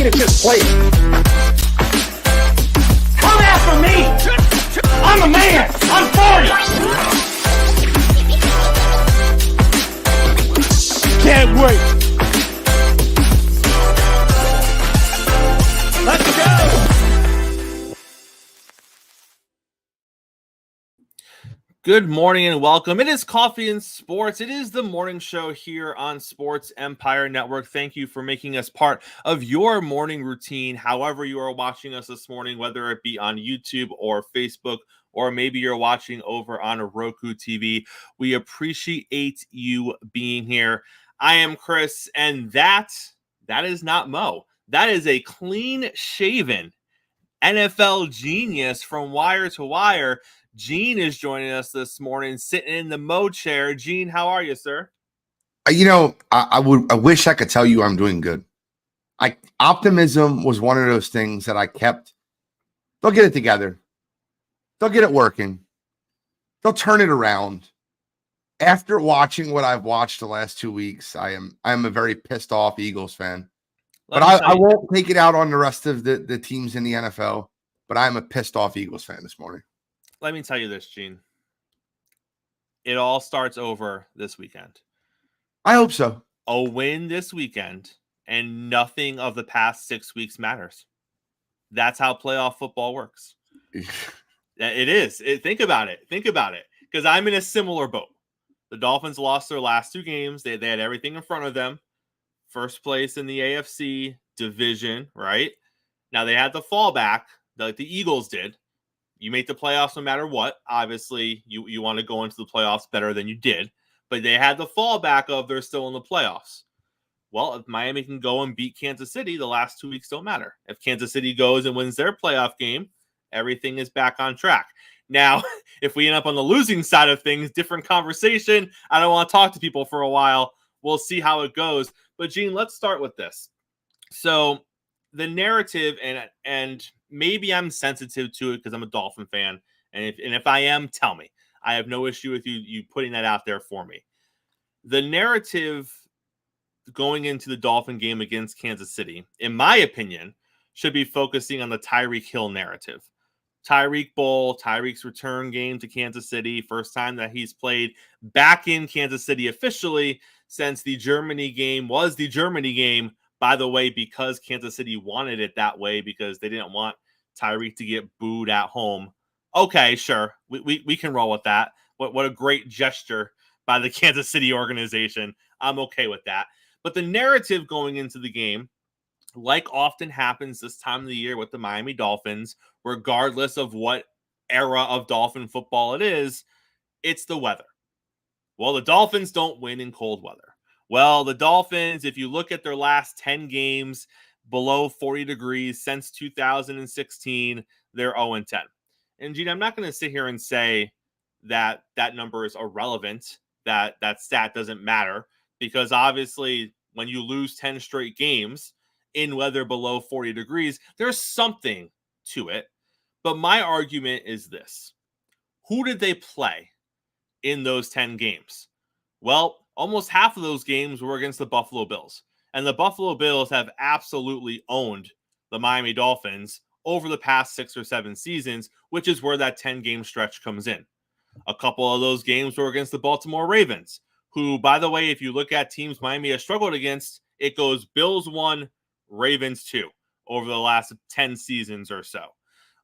game is just played. Come after me! I'm a man! I'm 40! Can't wait! Let's go! Good morning and welcome. It is Coffee and Sports. It is the morning show here on Sports Empire Network. Thank you for making us part of your morning routine, however you are watching us this morning, whether it be on YouTube or Facebook, or maybe you're watching over on a Roku TV. We appreciate you being here. I am Chris, and that is not Mo. That is a clean-shaven NFL genius from wire to wire. Gene is joining us this morning, sitting in the Mo chair. Gene, how are you, sir? I wish I could tell you I'm doing good. Optimism was one of those things that I kept. They'll get it together. They'll get it working. They'll turn it around. After watching what I've watched the last 2 weeks, I'm a very pissed off Eagles fan. But I won't take it out on the rest of the teams in the NFL. But I'm a pissed off Eagles fan this morning. Let me tell you this, Gene. It all starts over this weekend. I hope so. A win this weekend, and nothing of the past 6 weeks matters. That's how playoff football works. It is. Think about it. Think about it. Because I'm in a similar boat. The Dolphins lost their last 2 games. They had everything in front of them. First place in the AFC division, right? Now, they had the fallback like the Eagles did. You make the playoffs no matter what. Obviously, you want to go into the playoffs better than you did. But they had the fallback of they're still in the playoffs. Well, if Miami can go and beat Kansas City, the last 2 weeks don't matter. If Kansas City goes and wins their playoff game, everything is back on track. Now, if we end up on the losing side of things, different conversation. I don't want to talk to people for a while. We'll see how it goes. But, Gene, let's start with this. So, the narrative, and maybe I'm sensitive to it because I'm a Dolphin fan, and if I am, tell me. I have no issue with you putting that out there for me. The narrative going into the Dolphin game against Kansas City, in my opinion, should be focusing on the Tyreek Hill narrative. Tyreek Bowl, Tyreek's return game to Kansas City, first time that he's played back in Kansas City officially since the Germany game was the Germany game. By the way, because Kansas City wanted it that way because they didn't want Tyreek to get booed at home. Okay, sure. We can roll with that. What a great gesture by the Kansas City organization. I'm okay with that. But the narrative going into the game, like often happens this time of the year with the Miami Dolphins, regardless of what era of Dolphin football it is, it's the weather. Well, the Dolphins don't win in cold weather. Well, the Dolphins, if you look at their last 10 games below 40 degrees since 2016, they're 0-10. And, Gene, I'm not going to sit here and say that that number is irrelevant, that stat doesn't matter, because obviously when you lose 10 straight games in weather below 40 degrees, there's something to it. But my argument is this. Who did they play in those 10 games? Well, almost half of those games were against the Buffalo Bills. And the Buffalo Bills have absolutely owned the Miami Dolphins over the past 6 or 7 seasons, which is where that 10-game stretch comes in. A couple of those games were against the Baltimore Ravens, who, by the way, if you look at teams Miami has struggled against, it goes Bills 1, Ravens 2 over the last 10 seasons or so.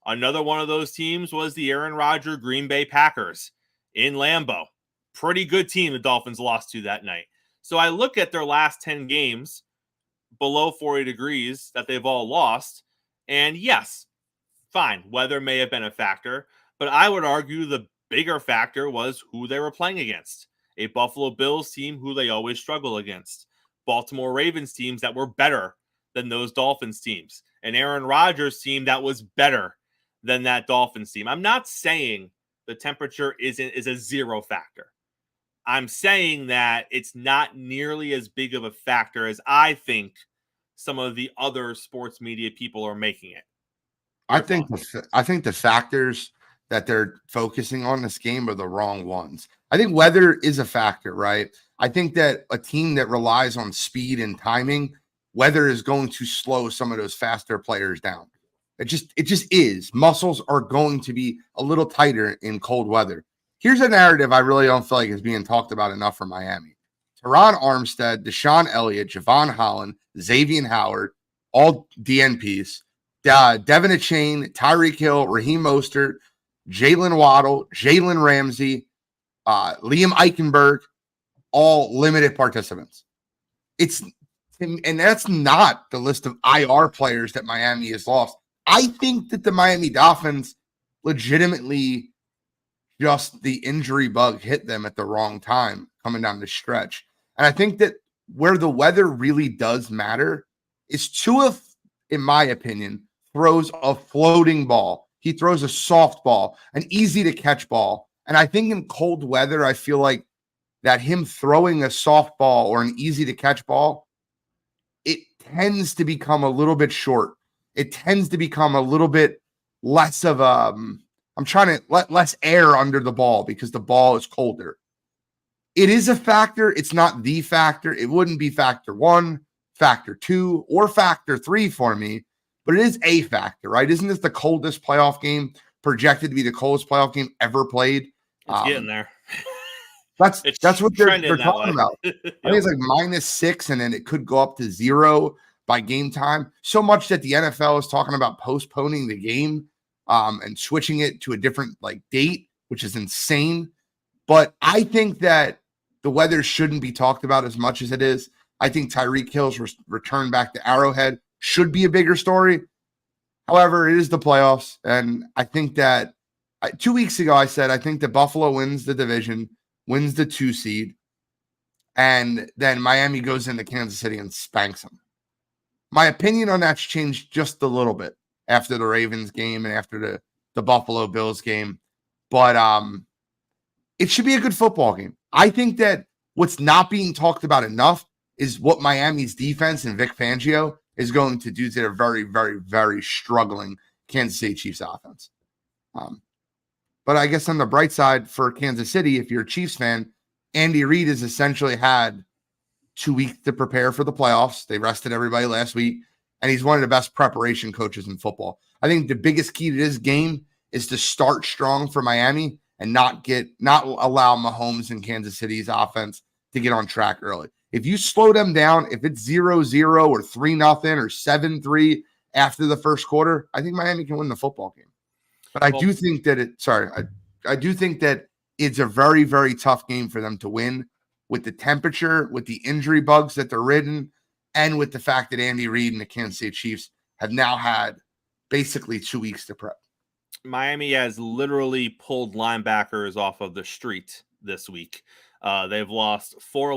Another one of those teams was the Aaron Rodgers Green Bay Packers in Lambeau. Pretty good team the Dolphins lost to that night. So I look at their last 10 games below 40 degrees that they've all lost. And yes, fine, weather may have been a factor, but I would argue the bigger factor was who they were playing against. A Buffalo Bills team who they always struggle against. Baltimore Ravens teams that were better than those Dolphins teams. An Aaron Rodgers team that was better than that Dolphins team. I'm not saying the temperature is a zero factor. I'm saying that it's not nearly as big of a factor as I think some of the other sports media people are making it. I think the factors that they're focusing on this game are the wrong ones. I think weather is a factor, right? I think that a team that relies on speed and timing weather is going to slow some of those faster players down. It just is. Muscles are going to be a little tighter in cold weather. Here's a narrative I really don't feel like is being talked about enough for Miami. Teron Armstead, Deshaun Elliott, Javon Holland, Xavier Howard, all DNPs. Devin Achane, Tyreek Hill, Raheem Mostert, Jalen Waddle, Jalen Ramsey, Liam Eichenberg, all limited participants. And that's not the list of IR players that Miami has lost. I think that the Miami Dolphins legitimately just the injury bug hit them at the wrong time coming down the stretch. And I think that where the weather really does matter is Tua, in my opinion, throws a floating ball. He throws a soft ball, an easy to catch ball. And I think in cold weather, I feel like that him throwing a soft ball or an easy to catch ball, it tends to become a little bit short. It tends to become a little bit less of I'm trying to let less air under the ball because the ball is colder. It is a factor. It's not the factor. It wouldn't be factor 1, factor 2, or factor 3 for me, but it is a factor, right? Isn't this the coldest playoff game, projected to be the coldest playoff game ever played? It's getting there. That's what they're talking about. Yep. I think it's like -6, and then it could go up to 0 by game time. So much that the NFL is talking about postponing the game and switching it to a different date, which is insane. But I think that the weather shouldn't be talked about as much as it is. I think Tyreek Hill's return back to Arrowhead should be a bigger story. However, it is the playoffs, and I think that 2 weeks ago I said I think that Buffalo wins the division, wins the 2 seed, and then Miami goes into Kansas City and spanks them. My opinion on that's changed just a little bit after the Ravens game and after the Buffalo Bills game. But it should be a good football game. I think that what's not being talked about enough is what Miami's defense and Vic Fangio is going to do to their very, very, very struggling Kansas City Chiefs offense. But I guess on the bright side for Kansas City, if you're a Chiefs fan, Andy Reid has essentially had 2 weeks to prepare for the playoffs. They rested everybody last week, and he's one of the best preparation coaches in football. I think the biggest key to this game is to start strong for Miami and not allow Mahomes and Kansas City's offense to get on track early. If you slow them down, if it's 0-0 or 3-0 or 7-3 after the first quarter, I think Miami can win the football game. But I do think that I do think that it's a very, very tough game for them to win with the temperature, with the injury bugs that they're ridden, and with the fact that Andy Reid and the Kansas City Chiefs have now had basically 2 weeks to prep. Miami has literally pulled linebackers off of the street this week. They've lost 4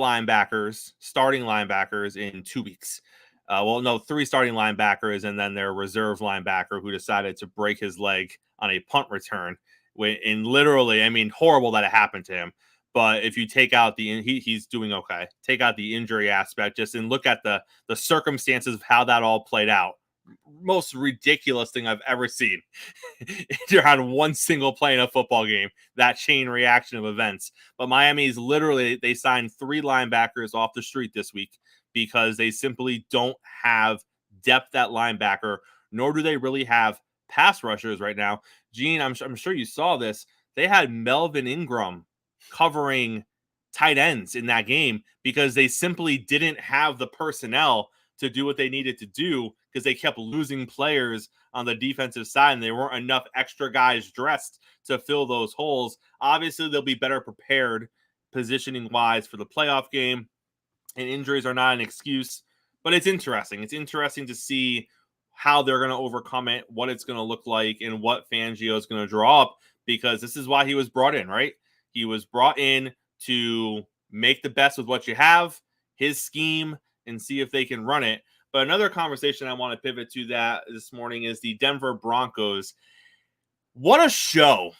starting linebackers in 2 weeks. 3 starting linebackers and then their reserve linebacker who decided to break his leg on a punt return. Horrible that it happened to him. But if you take out he's doing okay. Take out the injury aspect, just and look at the circumstances of how that all played out. Most ridiculous thing I've ever seen. You're on one single play in a football game, that chain reaction of events. But Miami's they signed 3 linebackers off the street this week because they simply don't have depth at linebacker, nor do they really have pass rushers right now. Gene, I'm sure you saw this. They had Melvin Ingram covering tight ends in that game because they simply didn't have the personnel to do what they needed to do because they kept losing players on the defensive side and there weren't enough extra guys dressed to fill those holes. Obviously, they'll be better prepared positioning-wise for the playoff game, and injuries are not an excuse, but it's interesting. It's interesting to see how they're going to overcome it, what it's going to look like, and what Fangio is going to draw up, because this is why he was brought in, right? He was brought in to make the best with what you have, his scheme, and see if they can run it. But another conversation I want to pivot to that this morning is the Denver Broncos. What a show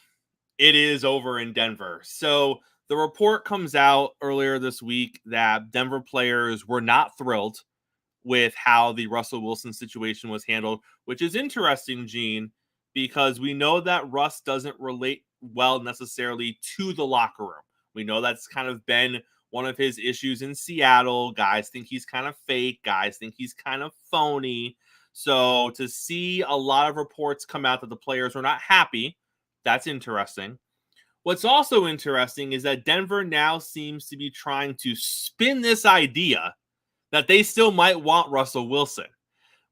it is over in Denver. So the report comes out earlier this week that Denver players were not thrilled with how the Russell Wilson situation was handled, which is interesting, Gene, because we know that Russ doesn't relate well necessarily to the locker room. We know that's kind of been one of his issues in Seattle. Guys think he's kind of fake. Guys think he's kind of phony. So to see a lot of reports come out that the players were not happy, that's interesting. What's also interesting is that Denver now seems to be trying to spin this idea that they still might want Russell Wilson.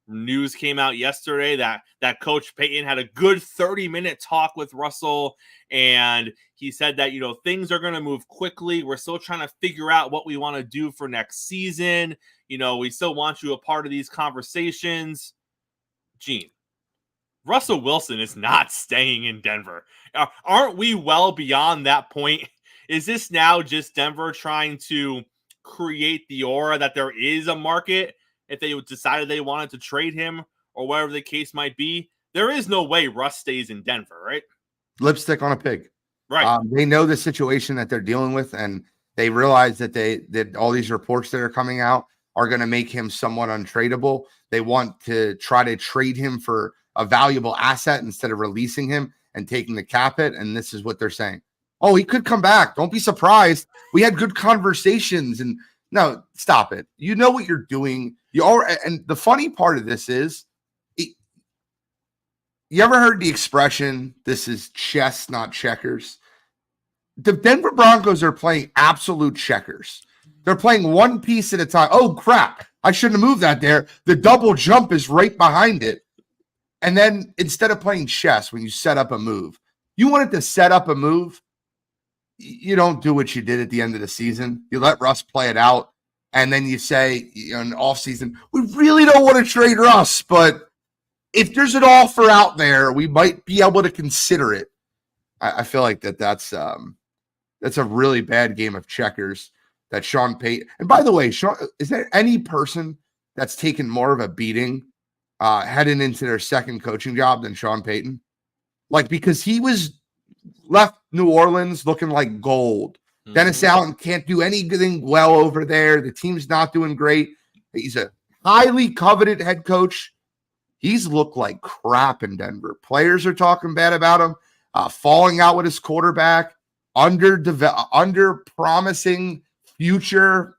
News came out yesterday that Coach Payton had a good 30-minute talk with Russell, and he said that, things are going to move quickly. We're still trying to figure out what we want to do for next season. We still want you a part of these conversations. Gene, Russell Wilson is not staying in Denver. Aren't we well beyond that point? Is this now just Denver trying to create the aura that there is a market if they decided they wanted to trade him or whatever the case might be? There is no way Russ stays in Denver, right? Lipstick on a pig. Right. They know the situation that they're dealing with, and they realize that all these reports that are coming out are going to make him somewhat untradeable. They want to try to trade him for a valuable asset instead of releasing him and taking the cap hit. And this is what they're saying. Oh, he could come back. Don't be surprised. We had good conversations. And no, stop it. You know what you're doing. And the funny part of this is, you ever heard the expression, this is chess, not checkers? The Denver Broncos are playing absolute checkers. They're playing one piece at a time. Oh, crap. I shouldn't have moved that there. The double jump is right behind it. And then instead of playing chess, when you set up a move, you wanted to set up a move. You don't do what you did at the end of the season. You let Russ play it out. And then you say, in the offseason, we really don't want to trade Russ, but if there's an offer out there, we might be able to consider it. I feel like that's a really bad game of checkers that Sean Payton. And by the way, Sean, is there any person that's taken more of a beating heading into their second coaching job than Sean Payton? Because he was left New Orleans looking like gold. Mm-hmm. Dennis Allen can't do anything well over there. The team's not doing great. He's a highly coveted head coach. He's looked like crap in Denver. Players are talking bad about him, falling out with his quarterback, under promising future.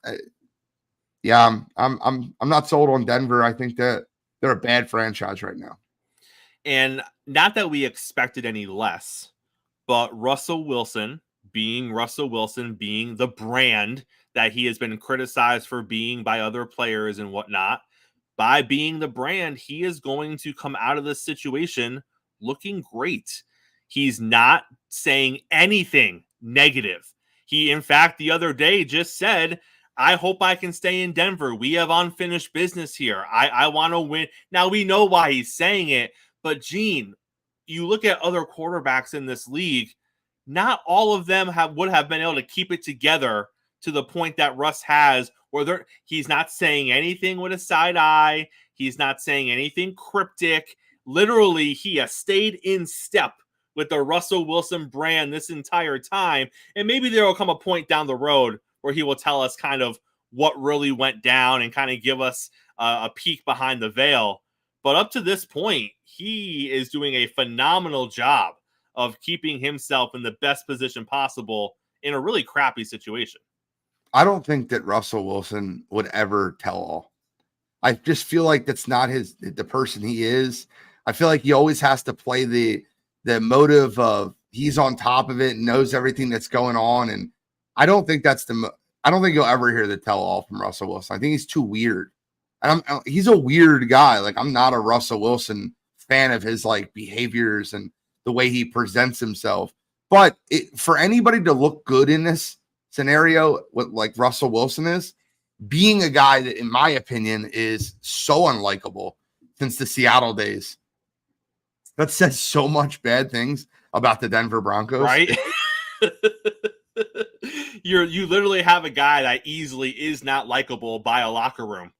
I'm not sold on Denver. I think that they're a bad franchise right now. And not that we expected any less, but Russell Wilson being the brand that he has been criticized for being by other players and whatnot, by being the brand, he is going to come out of this situation looking great. He's not saying anything negative. He, in fact, the other day just said, I hope I can stay in Denver. We have unfinished business here. I want to win. Now, we know why he's saying it, but Gene, you look at other quarterbacks in this league, not all of them would have been able to keep it together to the point that Russ has, where he's not saying anything with a side eye. He's not saying anything cryptic. Literally, he has stayed in step with the Russell Wilson brand this entire time. And maybe there will come a point down the road where he will tell us kind of what really went down and kind of give us a peek behind the veil. But up to this point, he is doing a phenomenal job of keeping himself in the best position possible in a really crappy situation. I don't think that Russell Wilson would ever tell all. I just feel like that's not the person he is. I feel like he always has to play the motive of he's on top of it and knows everything that's going on. And I don't think I don't think you'll ever hear the tell all from Russell Wilson. I think he's too weird. And he's a weird guy. I'm not a Russell Wilson fan of his behaviors and the way he presents himself. But for anybody to look good in this scenario, like Russell Wilson is, being a guy that, in my opinion, is so unlikable since the Seattle days, that says so much bad things about the Denver Broncos. Right? You literally have a guy that easily is not likable by a locker room.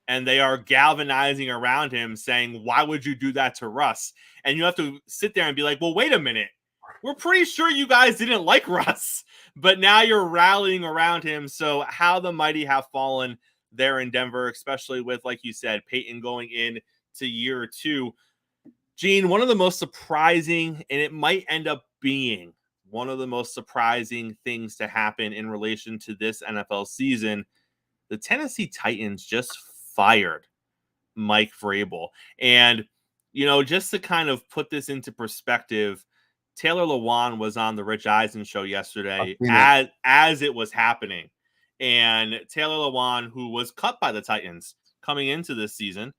And they are galvanizing around him saying, why would you do that to Russ? And you have to sit there and be like, well, wait a minute. We're pretty sure you guys didn't like Russ, but now you're rallying around him. So how the mighty have fallen there in Denver, especially with, like you said, Peyton going in to year 2. Gene, one of the most surprising, and it might end up being one of the most surprising things to happen in relation to this NFL season. The Tennessee Titans just fired Mike Vrabel. And, just to kind of put this into perspective, Taylor Lewan was on the Rich Eisen show yesterday as it was happening. And Taylor Lewan, who was cut by the Titans coming into this season,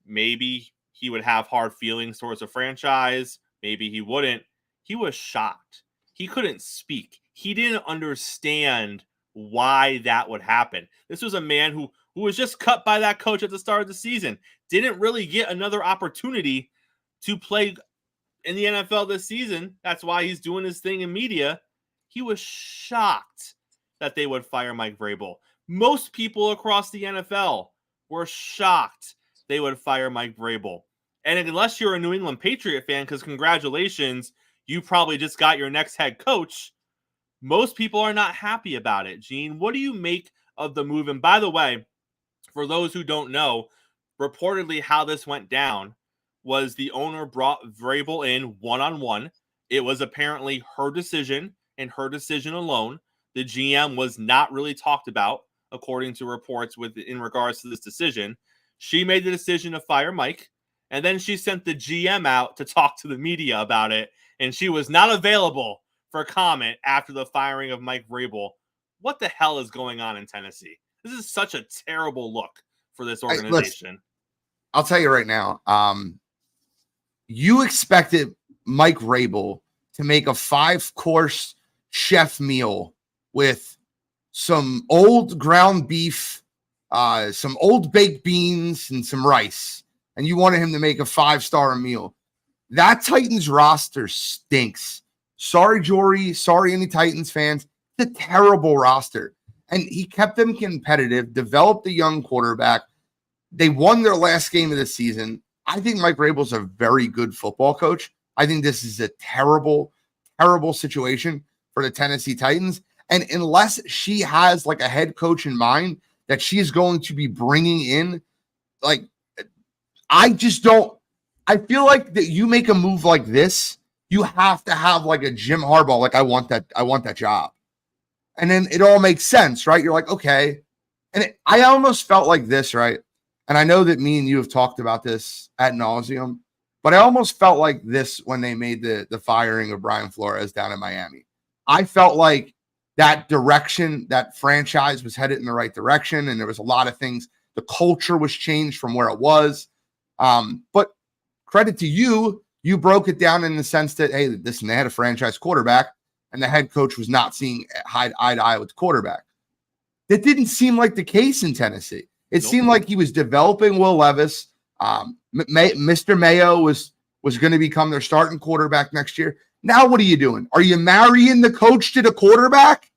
maybe he would have hard feelings towards the franchise. Maybe he wouldn't. He was shocked. He couldn't speak. He didn't understand why that would happen. This was a man who was just cut by that coach at the start of the season. Didn't really get another opportunity to play in the NFL this season. That's why he's doing his thing in media. He was shocked that they would fire Mike Vrabel. Most people across the NFL were shocked they would fire Mike Vrabel. And unless you're a New England Patriot fan, because congratulations, you probably just got your next head coach, most people are not happy about it. Gene, what do you make of the move? And by the way, for those who don't know, reportedly how this went down was the owner brought Vrabel in one-on-one. It was apparently her decision and her decision alone. The GM was not really talked about, according to reports in regards to this decision. She made the decision to fire Mike, and then she sent the GM out to talk to the media about it, and she was not available for comment after the firing of Mike Vrabel. What the hell is going on in Tennessee? This is such a terrible look for this organization. I'll tell you right now, you expected Mike Vrabel to make a 5-course chef meal with some old ground beef, some old baked beans, and some rice, and you wanted him to make a 5-star meal. That Titans roster stinks. Sorry, Jory. Sorry, any Titans fans. It's a terrible roster. And he kept them competitive, developed a young quarterback. They won their last game of the season. I think Mike Vrabel's a very good football coach. I think this is a terrible, terrible situation for the Tennessee Titans. And unless she has like a head coach in mind that she is going to be bringing in, like, I just don't. I feel like that you make a move like this, you have to have like a Jim Harbaugh. Like, I want that job. And then it all makes sense, right? You're like, okay. And I almost felt like this, right? And I know that me and you have talked about this ad nauseum, but I almost felt like this when they made the firing of Brian Flores down in Miami. I felt like that direction, that franchise was headed in the right direction, and there was a lot of things. The culture was changed from where it was. But credit to you, you broke it down in the sense that, hey, listen, they had a franchise quarterback, and the head coach was not seeing eye to eye with the quarterback. That didn't seem like the case in Tennessee. It seemed like he was developing Will Levis. Mr. Mayo was going to become their starting quarterback next year. Now what are you doing? Are you marrying the coach to the quarterback?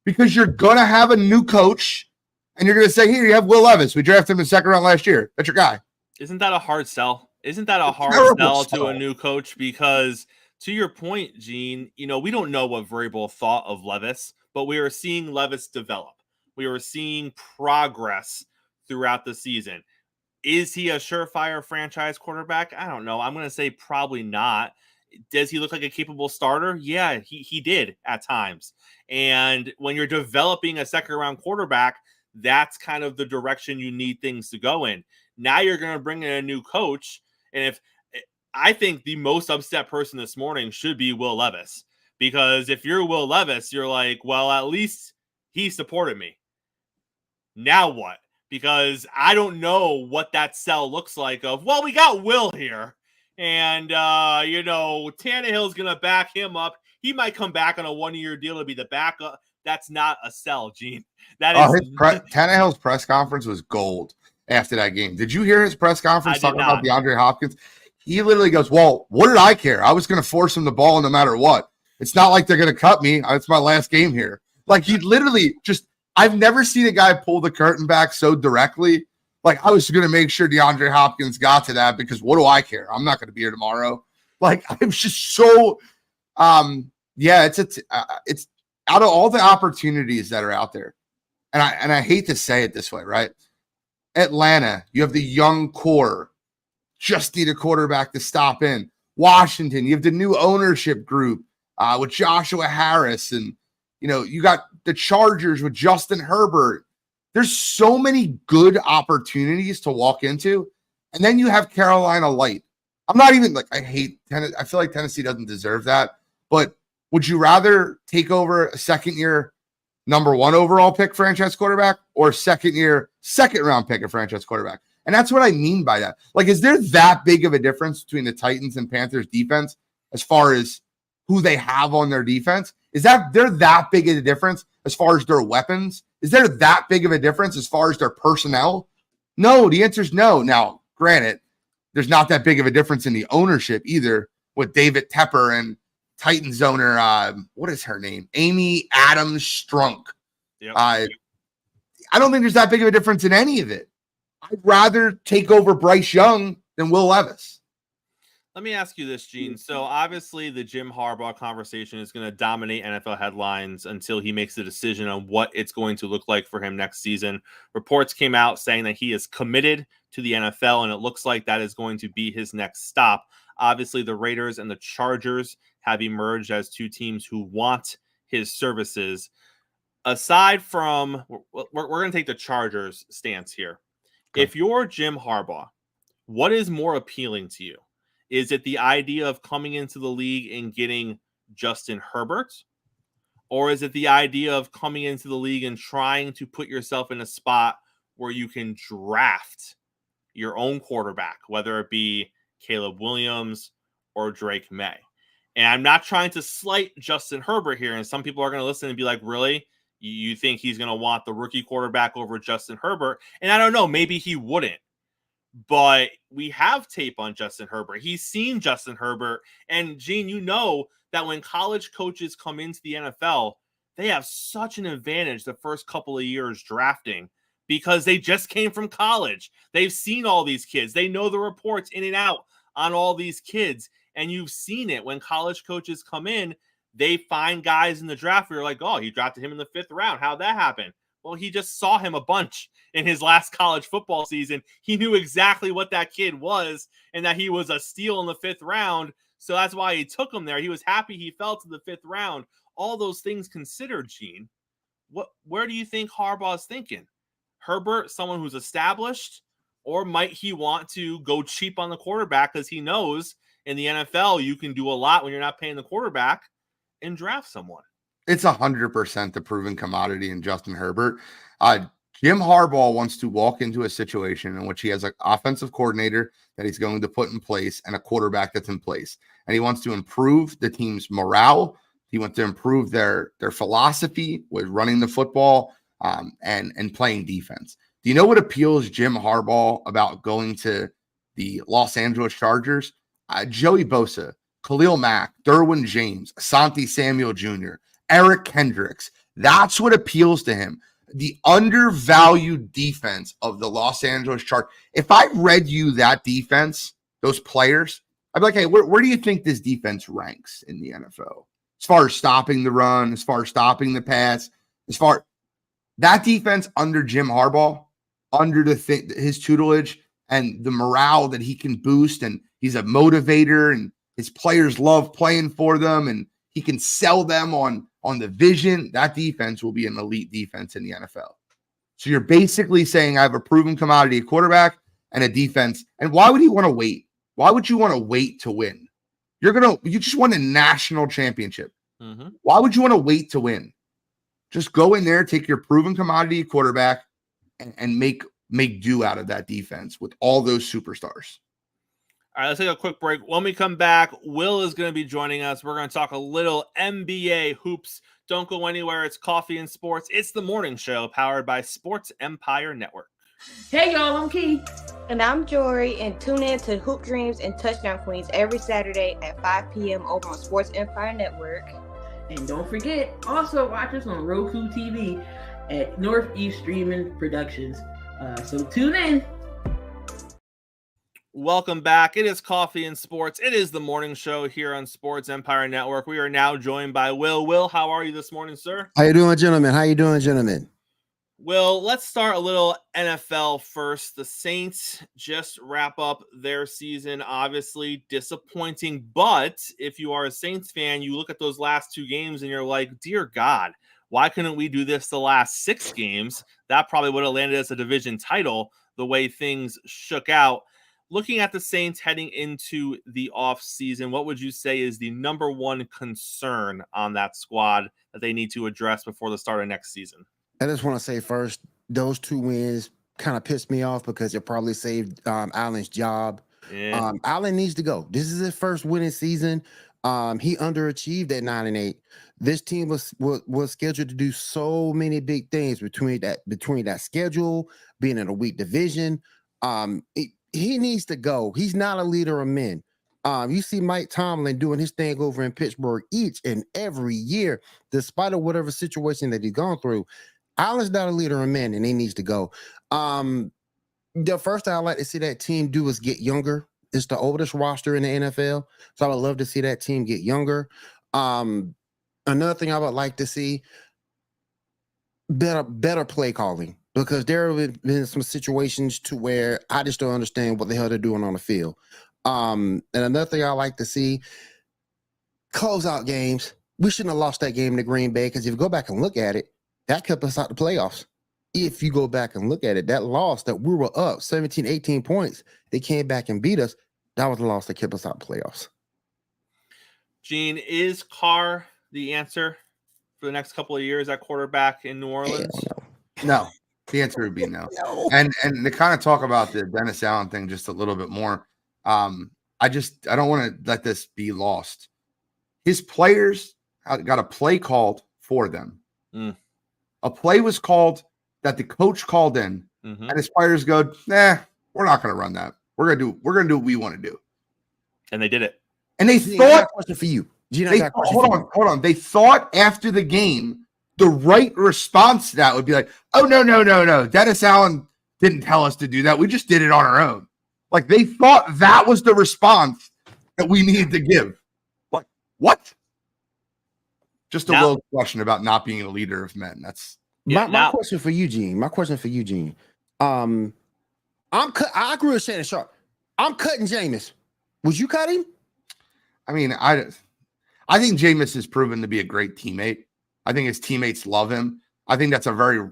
Because you're going to have a new coach, and you're going to say, here, you have Will Levis. We drafted him in the second round last year. That's your guy. Isn't that a hard sell? Isn't that a hard sell to a new coach? Because to your point, Gene, we don't know what Vrabel thought of Levis, but we are seeing Levis develop. We are seeing progress throughout the season. Is he a surefire franchise quarterback? I don't know. I'm going to say probably not. Does he look like a capable starter? Yeah, he did at times. And when you're developing a second-round quarterback, that's kind of the direction you need things to go in. Now you're going to bring in a new coach. And I think the most upset person this morning should be Will Levis. Because if you're Will Levis, you're like, well, at least he supported me. Now what? Because I don't know what that sell looks like of, well, we got Will here. And, Tannehill's going to back him up. He might come back on a 1-year deal to be the backup. That's not a sell, Gene. Tannehill's press conference was gold after that game. Did you hear his press conference talking about DeAndre Hopkins? He literally goes, well, what did I care? I was going to force him the ball no matter what. It's not like they're going to cut me. It's my last game here. Like, he literally just – I've never seen a guy pull the curtain back so directly. Like, I was going to make sure DeAndre Hopkins got to that because what do I care? I'm not going to be here tomorrow. Like, I'm just so it's out of all the opportunities that are out there. And I hate to say it this way, right? Atlanta, you have the young core. Just need a quarterback to stop in. Washington, you have the new ownership group. with Joshua Harris, and you got the Chargers with Justin Herbert. There's so many good opportunities to walk into, and then you have Carolina Light. I'm not even I hate Tennessee. I feel like Tennessee doesn't deserve that. But would you rather take over a second-year number 1 overall pick franchise quarterback or second-year second-round pick a franchise quarterback? And that's what I mean by that. Is there that big of a difference between the Titans and Panthers defense as far as who they have on their defense? Is that they're that big of a difference as far as their weapons? Is there that big of a difference as far as their personnel? No, the answer is no. Now, granted, there's not that big of a difference in the ownership either with David Tepper and Titans owner, what is her name? Amy Adams Strunk. Yep. I don't think there's that big of a difference in any of it. I'd rather take over Bryce Young than Will Levis. Let me ask you this, Gene. So obviously the Jim Harbaugh conversation is going to dominate NFL headlines until he makes a decision on what it's going to look like for him next season. Reports came out saying that he is committed to the NFL, and it looks like that is going to be his next stop. Obviously, the Raiders and the Chargers have emerged as two teams who want his services. Aside from, we're going to take the Chargers stance here. Okay. If you're Jim Harbaugh, what is more appealing to you? Is it the idea of coming into the league and getting Justin Herbert? Or is it the idea of coming into the league and trying to put yourself in a spot where you can draft your own quarterback, whether it be Caleb Williams or Drake May? And I'm not trying to slight Justin Herbert here. And some people are going to listen and be like, really? You think he's going to want the rookie quarterback over Justin Herbert? And I don't know, maybe he wouldn't. But we have tape on Justin Herbert. He's seen Justin Herbert. And, Gene, you know that when college coaches come into the NFL, they have such an advantage the first couple of years drafting because they just came from college. They've seen all these kids. They know the reports in and out on all these kids. And you've seen it when college coaches come in, they find guys in the draft where you're like, oh, you drafted him in the 5th round. How'd that happen? Well, he just saw him a bunch in his last college football season. He knew exactly what that kid was and that he was a steal in the 5th round. So that's why he took him there. He was happy he fell to the 5th round. All those things considered, Gene. Where do you think Harbaugh's thinking? Herbert, someone who's established, or might he want to go cheap on the quarterback because he knows in the NFL you can do a lot when you're not paying the quarterback and draft someone? It's 100% the proven commodity in Justin Herbert. Jim Harbaugh wants to walk into a situation in which he has an offensive coordinator that he's going to put in place and a quarterback that's in place. And he wants to improve the team's morale. He wants to improve their philosophy with running the football and playing defense. Do you know what appeals Jim Harbaugh about going to the Los Angeles Chargers? Joey Bosa, Khalil Mack, Derwin James, Asante Samuel Jr., Eric Kendricks. That's what appeals to him. The undervalued defense of the Los Angeles Chargers. If I read you that defense, those players, I'd be like, hey, where do you think this defense ranks in the NFL? As far as stopping the run, as far as stopping the pass, as far that defense under Jim Harbaugh, under his tutelage and the morale that he can boost, and he's a motivator and his players love playing for them, and he can sell them on the vision. That defense will be an elite defense in the NFL. So you're basically saying I have a proven commodity quarterback and a defense. And why would he want to wait? Why would you want to wait to win? You just won a national championship. Mm-hmm. Why would you want to wait to win? Just go in there, take your proven commodity quarterback and make do out of that defense with all those superstars. All right, let's take a quick break. When we come back, Will is going to be joining us. We're going to talk a little NBA hoops. Don't go anywhere. It's Coffee and Sports. It's the morning show powered by Sports Empire Network. Hey, y'all, I'm Key. And I'm Jory, and tune in to Hoop Dreams and Touchdown Queens every Saturday at 5 p.m. over on Sports Empire Network. And don't forget, also watch us on Roku TV at Northeast Streaming Productions. So tune in. Welcome back. It is Coffee and Sports. It is the morning show here on Sports Empire Network. We are now joined by Will. Will, how are you this morning, sir? How you doing, gentlemen? Well, let's start a little NFL first. The Saints just wrap up their season, obviously disappointing. But if you are a Saints fan, you look at those last 2 games and you're like, dear God, why couldn't we do this the last 6 games? That probably would have landed us a division title the way things shook out. Looking at the Saints heading into the offseason, what would you say is the number one concern on that squad that they need to address before the start of next season? I just want to say first, those 2 wins kind of pissed me off because it probably saved Allen's job. Yeah. Allen needs to go. This is his first winning season. He underachieved at 9-8. This team was scheduled to do so many big things between that schedule, being in a weak division. He needs to go. He's not a leader of men. You see Mike Tomlin doing his thing over in Pittsburgh each and every year, despite of whatever situation that he's gone through. Allen's not a leader of men, and he needs to go. The first thing I like to see that team do is get younger. It's the oldest roster in the NFL, so I would love to see that team get younger. Another thing I would like to see, better play calling, because there have been some situations to where I just don't understand what the hell they're doing on the field. And another thing I like to see, closeout games. We shouldn't have lost that game to Green Bay, because if you go back and look at it, that kept us out the playoffs. If you go back and look at it, that loss that we were up 17, 18 points, they came back and beat us. That was the loss that kept us out the playoffs. Gene, is Carr the answer for the next couple of years at quarterback in New Orleans? No. The answer would be no. And to kind of talk about the Dennis Allen thing just a little bit more, I don't want to let this be lost. His players got a play called for them. A play was called that the coach called in, and his players go, nah, we're not going to run that. We're gonna do what we want to do. And they did it. And they Gene, thought, I got a question for you. Gene, hold on. They thought after the game, the right response to that would be like, oh, no. Dennis Allen didn't tell us to do that. We just did it on our own. Like, they thought that was the response that we needed to give. Like, what? Just a little question about not being a leader of men. That's my question for you, Gene. I agree with Shannon Sharp. I'm cutting Jameis. Would you cut him? I mean, I think Jameis has proven to be a great teammate. I think his teammates love him. I think that's a very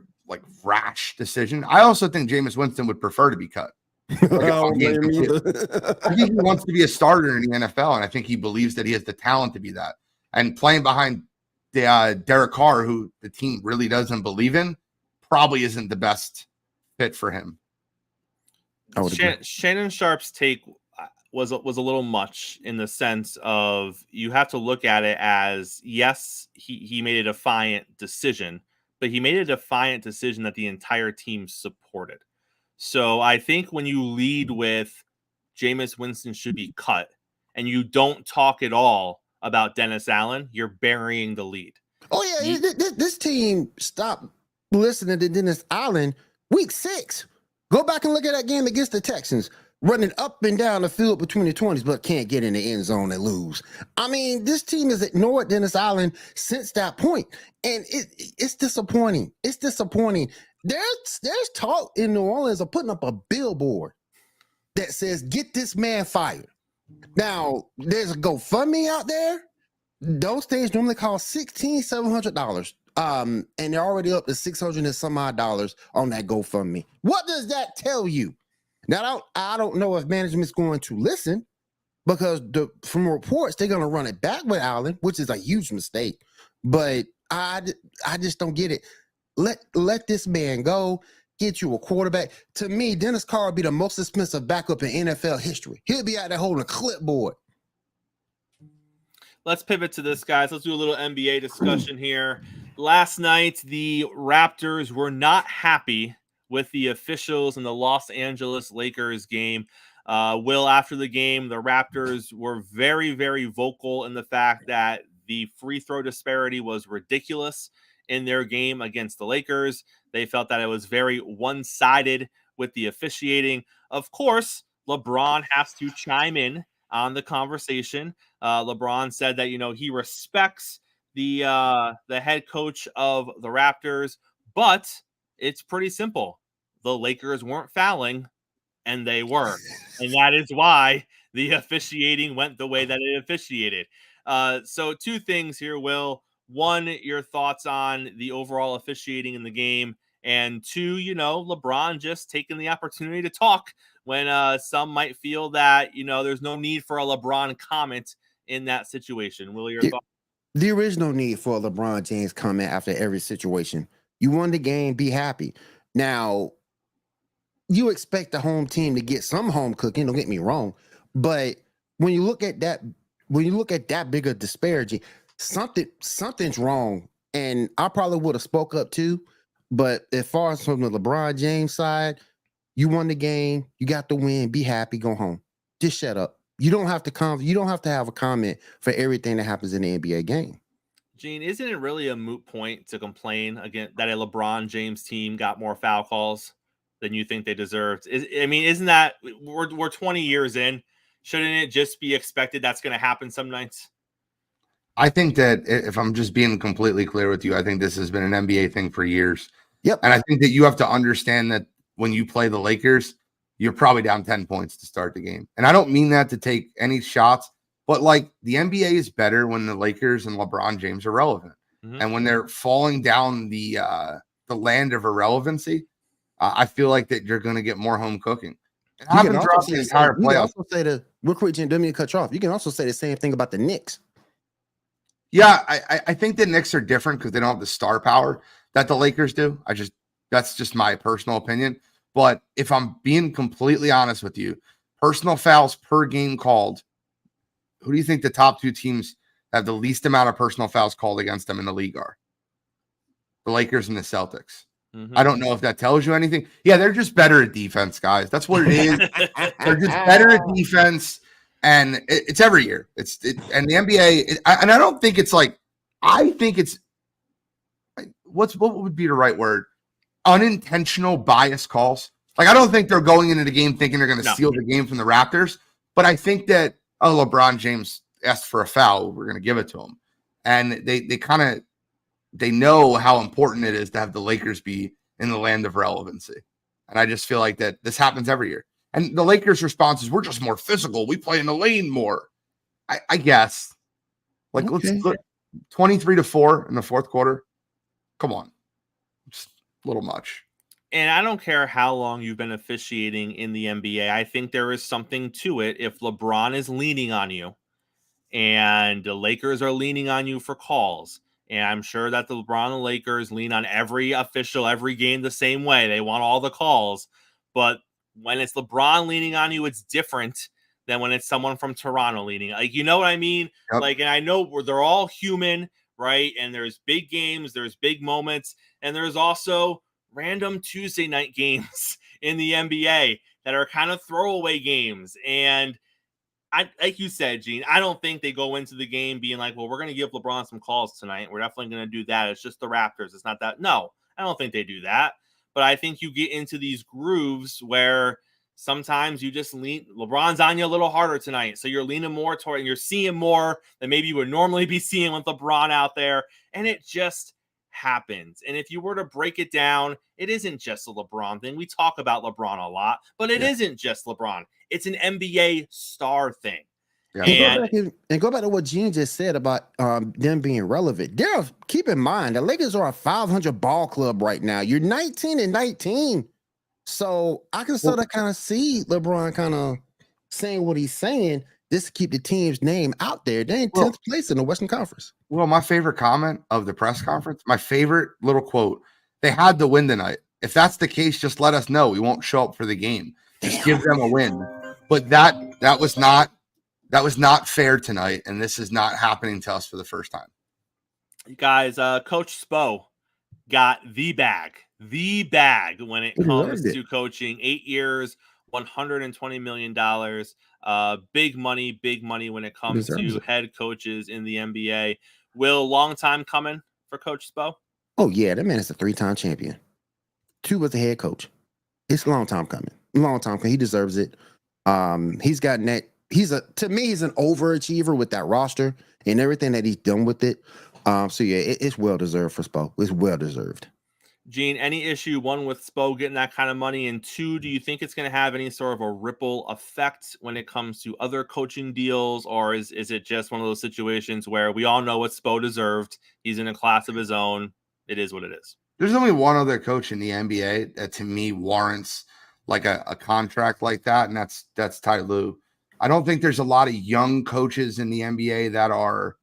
rash decision. I also think Jameis Winston would prefer to be cut. I think he wants to be a starter in the NFL, and I think he believes that he has the talent to be that. And playing behind Derek Carr, who the team really doesn't believe in, probably isn't the best fit for him. Shannon Sharp's take was a little much, in the sense of you have to look at it as, yes, he made a defiant decision, but he made a defiant decision that the entire team supported. So I think when you lead with Jameis Winston should be cut and you don't talk at all about Dennis Allen, you're burying the lead. Oh, yeah. This team stopped listening to Dennis Allen week 6. Go back and look at that game against the Texans. Running up and down the field between the 20s, but can't get in the end zone and lose. I mean, this team has ignored Dennis Allen since that point, and it's disappointing. It's disappointing. There's talk in New Orleans of putting up a billboard that says, "Get this man fired." Now, there's a GoFundMe out there. Those things normally cost $1,700. And they're already up to $600 and some odd dollars on that GoFundMe. What does that tell you? Now, I don't know if management's going to listen, because from reports, they're going to run it back with Allen, which is a huge mistake. But I just don't get it. Let this man go. Get you a quarterback. To me, Dennis Carr would be the most expensive backup in NFL history. He'll be out there holding a clipboard. Let's pivot to this, guys. Let's do a little NBA discussion here. Last night, the Raptors were not happy with the officials in the Los Angeles Lakers game. Will, after the game, the Raptors were very, very vocal in the fact that the free throw disparity was ridiculous in their game against the Lakers. They felt that it was very one-sided with the officiating. Of course, LeBron has to chime in on the conversation. LeBron said that, he respects the head coach of the Raptors, but It's pretty simple. The Lakers weren't fouling, and they were. And that is why the officiating went the way that it officiated. So 2 things here, Will. 1, your thoughts on the overall officiating in the game. And 2, LeBron just taking the opportunity to talk when some might feel that, there's no need for a LeBron comment in that situation. Will, your thoughts? There is no need for a LeBron James comment after every situation. You won the game, be happy. Now, you expect the home team to get some home cooking, don't get me wrong. But when you look at that big a disparity, something's wrong. And I probably would have spoke up too. But as far as from the LeBron James side, you won the game, you got the win, be happy, go home. Just shut up. You don't have to have a comment for everything that happens in the NBA game. Gene, isn't it really a moot point to complain again that a LeBron James team got more foul calls than you think they deserved? Isn't that we're 20 years in? Shouldn't it just be expected that's going to happen some nights? I think that if I'm just being completely clear with you, I think this has been an NBA thing for years. Yep. And I think that you have to understand that when you play the Lakers, you're probably down 10 points to start the game. And I don't mean that to take any shots, but like the NBA is better when the Lakers and LeBron James are relevant. Mm-hmm. And when they're falling down the land of irrelevancy, I feel like that you're going to get more home cooking. It happens throughout the entire playoffs. Real quick, Jim, don't mean to cut you off. You can also say the same thing about the Knicks. Yeah, I think the Knicks are different because they don't have the star power that the Lakers do. That's just my personal opinion. But if I'm being completely honest with you, personal fouls per game called, who do you think the top 2 teams have the least amount of personal fouls called against them in the league are? The Lakers and the Celtics. Mm-hmm. I don't know if that tells you anything. Yeah, they're just better at defense, guys. That's what it is. They're just better at defense, and it's every year. And the NBA, and I don't think it's like, I think it's, what would be the right word? Unintentional bias calls. Like, I don't think they're going into the game thinking they're going to steal the game from the Raptors, but I think that LeBron James asked for a foul, we're going to give it to him. And they know how important it is to have the Lakers be in the land of relevancy. And I just feel like that this happens every year. And the Lakers' response is, we're just more physical. We play in the lane more. I guess. Like, okay. Let's look 23-4 in the fourth quarter. Come on. Just a little much. And I don't care how long you've been officiating in the NBA. I think there is something to it. If LeBron is leaning on you and the Lakers are leaning on you for calls, and I'm sure that the LeBron and Lakers lean on every official, every game the same way. They want all the calls. But when it's LeBron leaning on you, it's different than when it's someone from Toronto leaning. Like, you know what I mean? Yep. Like, and I know they're all human, right? And there's big games, there's big moments, and there's also random Tuesday night games in the NBA that are kind of throwaway games. And like you said, Gene, I don't think they go into the game being like, well, we're going to give LeBron some calls tonight. We're definitely going to do that. It's just the Raptors. It's not that. No, I don't think they do that. But I think you get into these grooves where sometimes you just lean. LeBron's on you a little harder tonight. So you're leaning more toward, and you're seeing more than maybe you would normally be seeing with LeBron out there. And it just happens. And if you were to break it down, it isn't just a LeBron thing. We talk about LeBron a lot, but it isn't just LeBron. It's an NBA star thing. Yeah. And go back to what Gene just said about them being relevant. Keep in mind, the Lakers are a 500 ball club right now. You're 19-19. So I can sort of kind of see LeBron kind of saying what he's saying just to keep the team's name out there. They're in 10th place in the Western Conference. Well, my favorite comment of the press conference, my favorite little quote, they had to win tonight. If that's the case, just let us know. We won't show up for the game. Just give them a win. But that was not fair tonight, and this is not happening to us for the first time. Guys, Coach Spo got the bag when it comes to coaching. 8 years, $120 million. Big money when it comes to head coaches in the NBA. Will, long time coming for Coach Spo? Oh, yeah. That man is a 3-time champion. 2 was the head coach. It's a long time coming. He deserves it. He's gotten that. To me, he's an overachiever with that roster and everything that he's done with it. So yeah, it's well deserved for Spo. It's well deserved. Gene, any issue, one, with Spo getting that kind of money, and two, do you think it's going to have any sort of a ripple effect when it comes to other coaching deals, or is it just one of those situations where we all know what Spo deserved? He's in a class of his own. It is what it is. There's only one other coach in the NBA that to me warrants like a contract like that, and that's Ty Lue. I don't think there's a lot of young coaches in the NBA that are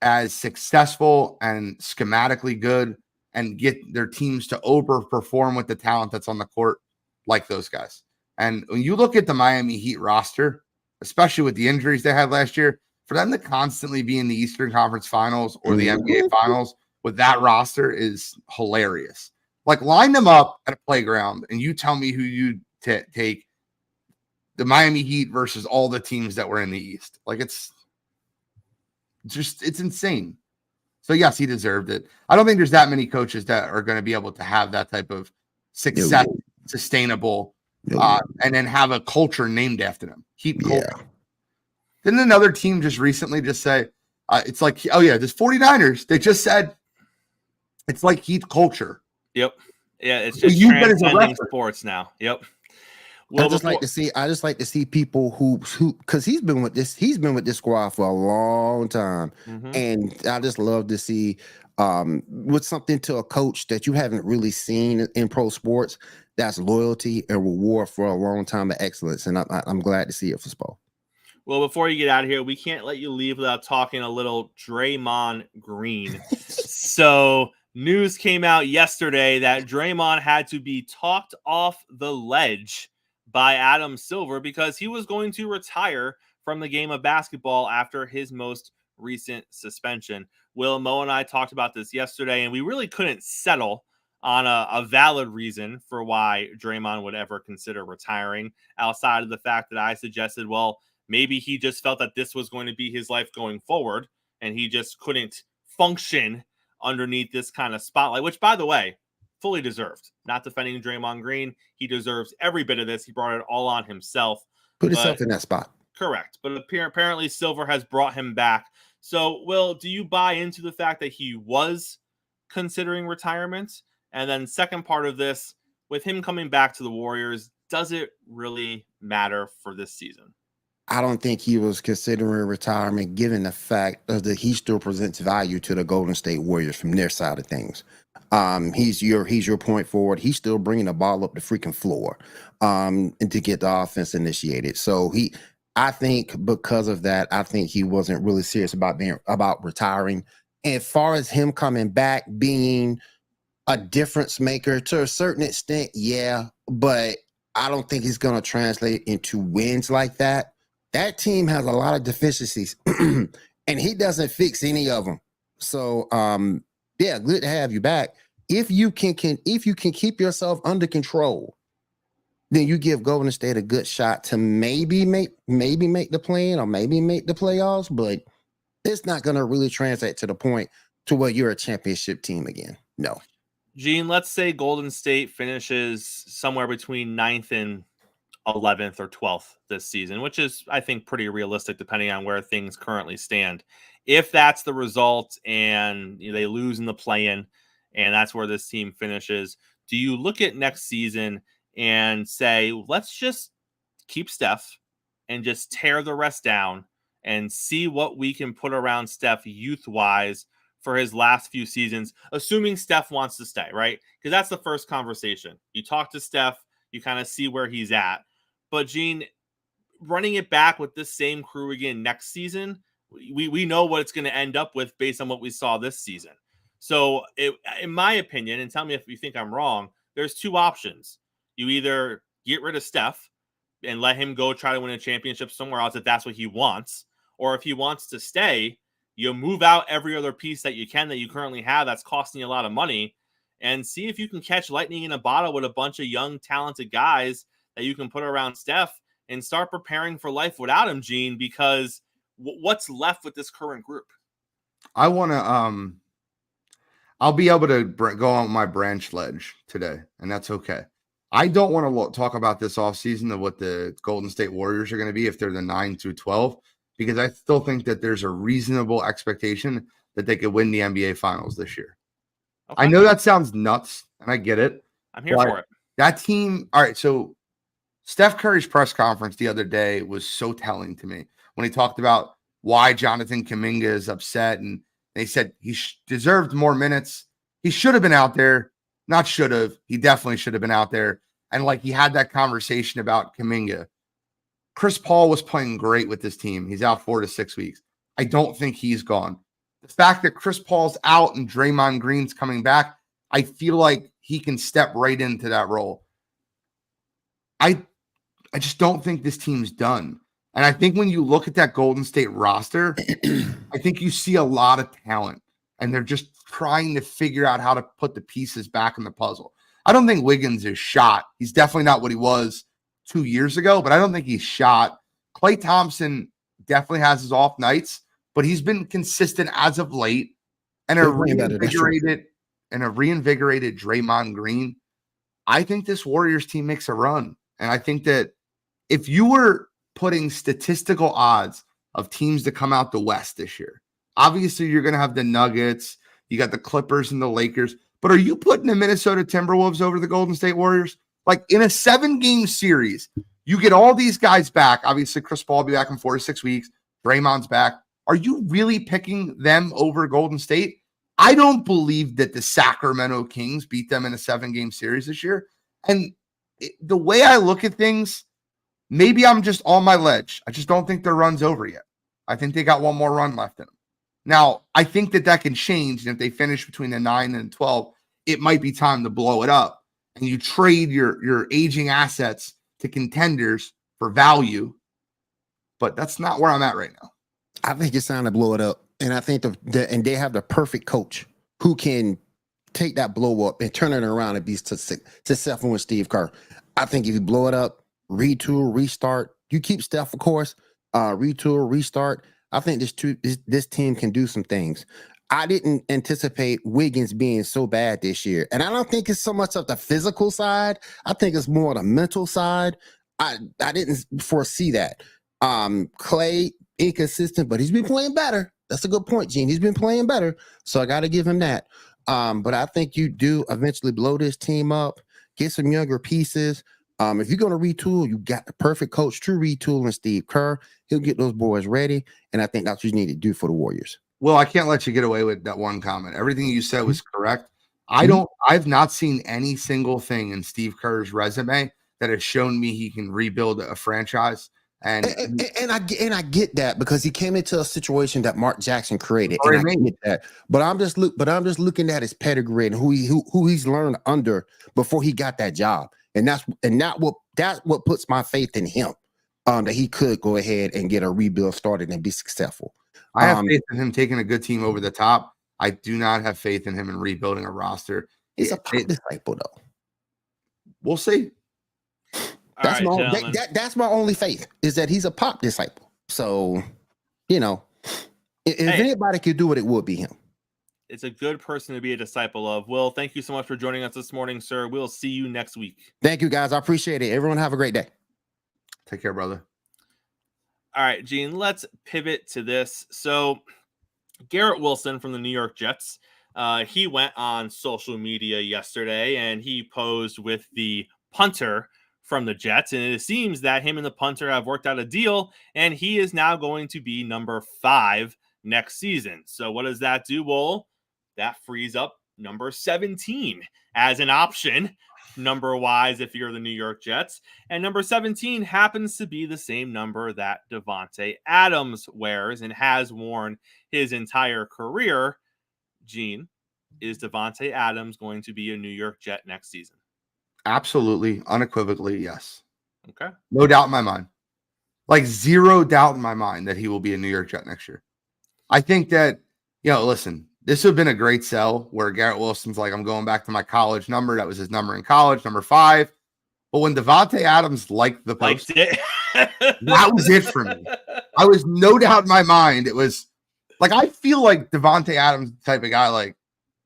as successful and schematically good and get their teams to overperform with the talent that's on the court like those guys. And when you look at the Miami Heat roster, especially with the injuries they had last year, for them to constantly be in the Eastern Conference Finals or the NBA Finals with that roster is hilarious. Like, line them up at a playground and you tell me who you take the Miami Heat versus all the teams that were in the East. Like, it's insane. So yes, he deserved it. I don't think there's that many coaches that are going to be able to have that type of success, sustainable, and then have a culture named after them. Heat culture. Didn't another team just recently just say, it's like, oh yeah, this 49ers, they just said it's like Heat culture. Yep. Yeah, it's just transcending sports now. Yep. Well, I just like to see people who because he's been with this squad for a long time, and I just love to see with something to a coach that you haven't really seen in pro sports. That's loyalty and reward for a long time of excellence, and I'm glad to see it for Spo. Well, before you get out of here, we can't let you leave without talking a little Draymond Green. So news came out yesterday that Draymond had to be talked off the ledge by Adam Silver because he was going to retire from the game of basketball after his most recent suspension. Will, Mo, and I talked about this yesterday, and we really couldn't settle on a valid reason for why Draymond would ever consider retiring, outside of the fact that I suggested, well, maybe he just felt that this was going to be his life going forward, and he just couldn't function underneath this kind of spotlight, which, by the way, fully deserved. Not defending Draymond Green. He deserves every bit of this. He brought it all on himself. Put himself in that spot. Correct. But apparently Silver has brought him back. So, Will, do you buy into the fact that he was considering retirement? And then second part of this, with him coming back to the Warriors, does it really matter for this season? I don't think he was considering retirement, given the fact that he still presents value to the Golden State Warriors from their side of things. He's your point forward. He's still bringing the ball up the freaking floor, and to get the offense initiated. So I think because of that, I think he wasn't really serious about retiring. And as far as him coming back, being a difference maker to a certain extent, yeah, but I don't think he's going to translate into wins like that. That team has a lot of deficiencies, and he doesn't fix any of them. So, yeah, good to have you back. If you can keep yourself under control, then you give Golden State a good shot to maybe make the play-in or maybe make the playoffs, but it's not going to really translate to the point to where you're a championship team again. No. Gene, let's say Golden State finishes somewhere between 9th and 11th or 12th this season, which is, I think, pretty realistic depending on where things currently stand. If that's the result and they lose in the play-in and that's where this team finishes, do you look at next season and say, let's just keep Steph and just tear the rest down and see what we can put around Steph youth-wise for his last few seasons, assuming Steph wants to stay, right? Because that's the first conversation. You talk to Steph, you kind of see where he's at. But, Gene, running it back with this same crew again next season, we know what it's going to end up with based on what we saw this season. So, in my opinion, and tell me if you think I'm wrong, there's two options. You either get rid of Steph and let him go try to win a championship somewhere else if that's what he wants, or if he wants to stay, you move out every other piece that you can that you currently have that's costing you a lot of money and see if you can catch lightning in a bottle with a bunch of young, talented guys that you can put around Steph and start preparing for life without him, Gene, because what's left with this current group? I want to, I'll be able to go on my branch ledge today, and that's okay. I don't want to talk about this offseason of what the Golden State Warriors are going to be if they're the 9 through 12, because I still think that there's a reasonable expectation that they could win the NBA Finals this year. I know that sounds nuts, and I get it. I'm here for it. That team, all right, so Steph Curry's press conference the other day was so telling to me when he talked about why Jonathan Kuminga is upset, and they said he deserved more minutes. He should have been out there. Not should have. He definitely should have been out there. And like he had that conversation about Kuminga. Chris Paul was playing great with this team. He's out 4 to 6 weeks. I don't think he's gone. The fact that Chris Paul's out and Draymond Green's coming back, I feel like he can step right into that role. I just don't think this team's done. And I think when you look at that Golden State roster, I think you see a lot of talent, and they're just trying to figure out how to put the pieces back in the puzzle. I don't think Wiggins is shot. He's definitely not what he was 2 years ago, but I don't think he's shot. Klay Thompson definitely has his off nights, but he's been consistent as of late. And a reinvigorated Draymond Green. I think this Warriors team makes a run. And I think that if you were putting statistical odds of teams to come out the West this year, obviously you're going to have the Nuggets, you got the Clippers and the Lakers, but are you putting the Minnesota Timberwolves over the Golden State Warriors? Like in a 7-game series, you get all these guys back. Obviously, Chris Paul will be back in 4 to 6 weeks. Draymond's back. Are you really picking them over Golden State? I don't believe that the Sacramento Kings beat them in a 7-game series this year. And the way I look at things, maybe I'm just on my ledge. I just don't think their run's over yet. I think they got one more run left in them. Now, I think that can change. And if they finish between the 9 and 12, it might be time to blow it up. And you trade your aging assets to contenders for value. But that's not where I'm at right now. I think it's time to blow it up. And I think and they have the perfect coach who can take that blow up and turn it around and be successful with Steve Kerr. I think if you blow it up, retool, restart, you keep Steph, of course, retool, restart. I think this team can do some things. I didn't anticipate Wiggins being so bad this year. And I don't think it's so much of the physical side. I think it's more the mental side. I didn't foresee that. Klay, inconsistent, but he's been playing better. That's a good point, Gene. He's been playing better. So I got to give him that. But I think you do eventually blow this team up, get some younger pieces. If you're going to retool, you got the perfect coach to retool in Steve Kerr. He'll get those boys ready. And I think that's what you need to do for the Warriors. Well, I can't let you get away with that one comment. Everything you said was correct. I've not seen any single thing in Steve Kerr's resume that has shown me he can rebuild a franchise. And I get that because he came into a situation that Mark Jackson created. And I get that. But I'm just looking at his pedigree and who he's learned under before he got that job. And that's what puts my faith in him. That he could go ahead and get a rebuild started and be successful. I have faith in him taking a good team over the top. I do not have faith in him in rebuilding a roster. He's a pop disciple, though. We'll see. That's my only faith is that he's a pop disciple. So, if anybody could do it, it would be him. It's a good person to be a disciple of. Will, thank you so much for joining us this morning, sir. We'll see you next week. Thank you, guys. I appreciate it. Everyone have a great day. Take care, brother. All right, Gene, let's pivot to this. So Garrett Wilson from the New York Jets, he went on social media yesterday and he posed with the punter from the Jets. And it seems that him and the punter have worked out a deal and he is now going to be number 5 next season. So what does that do? Well, that frees up number 17 as an option number-wise if you're the New York Jets. And number 17 happens to be the same number that Davante Adams wears and has worn his entire career. Gene, is Davante Adams going to be a New York Jet next season? Absolutely, unequivocally, yes. Okay. No doubt in my mind. Like zero doubt in my mind that he will be a New York Jet next year. I think that, listen, this would have been a great sell where Garrett Wilson's like, I'm going back to my college number. That was his number in college, number 5. But when Davante Adams liked the post, that was it for me. I was no doubt in my mind. It was like, I feel like Davante Adams type of guy, like,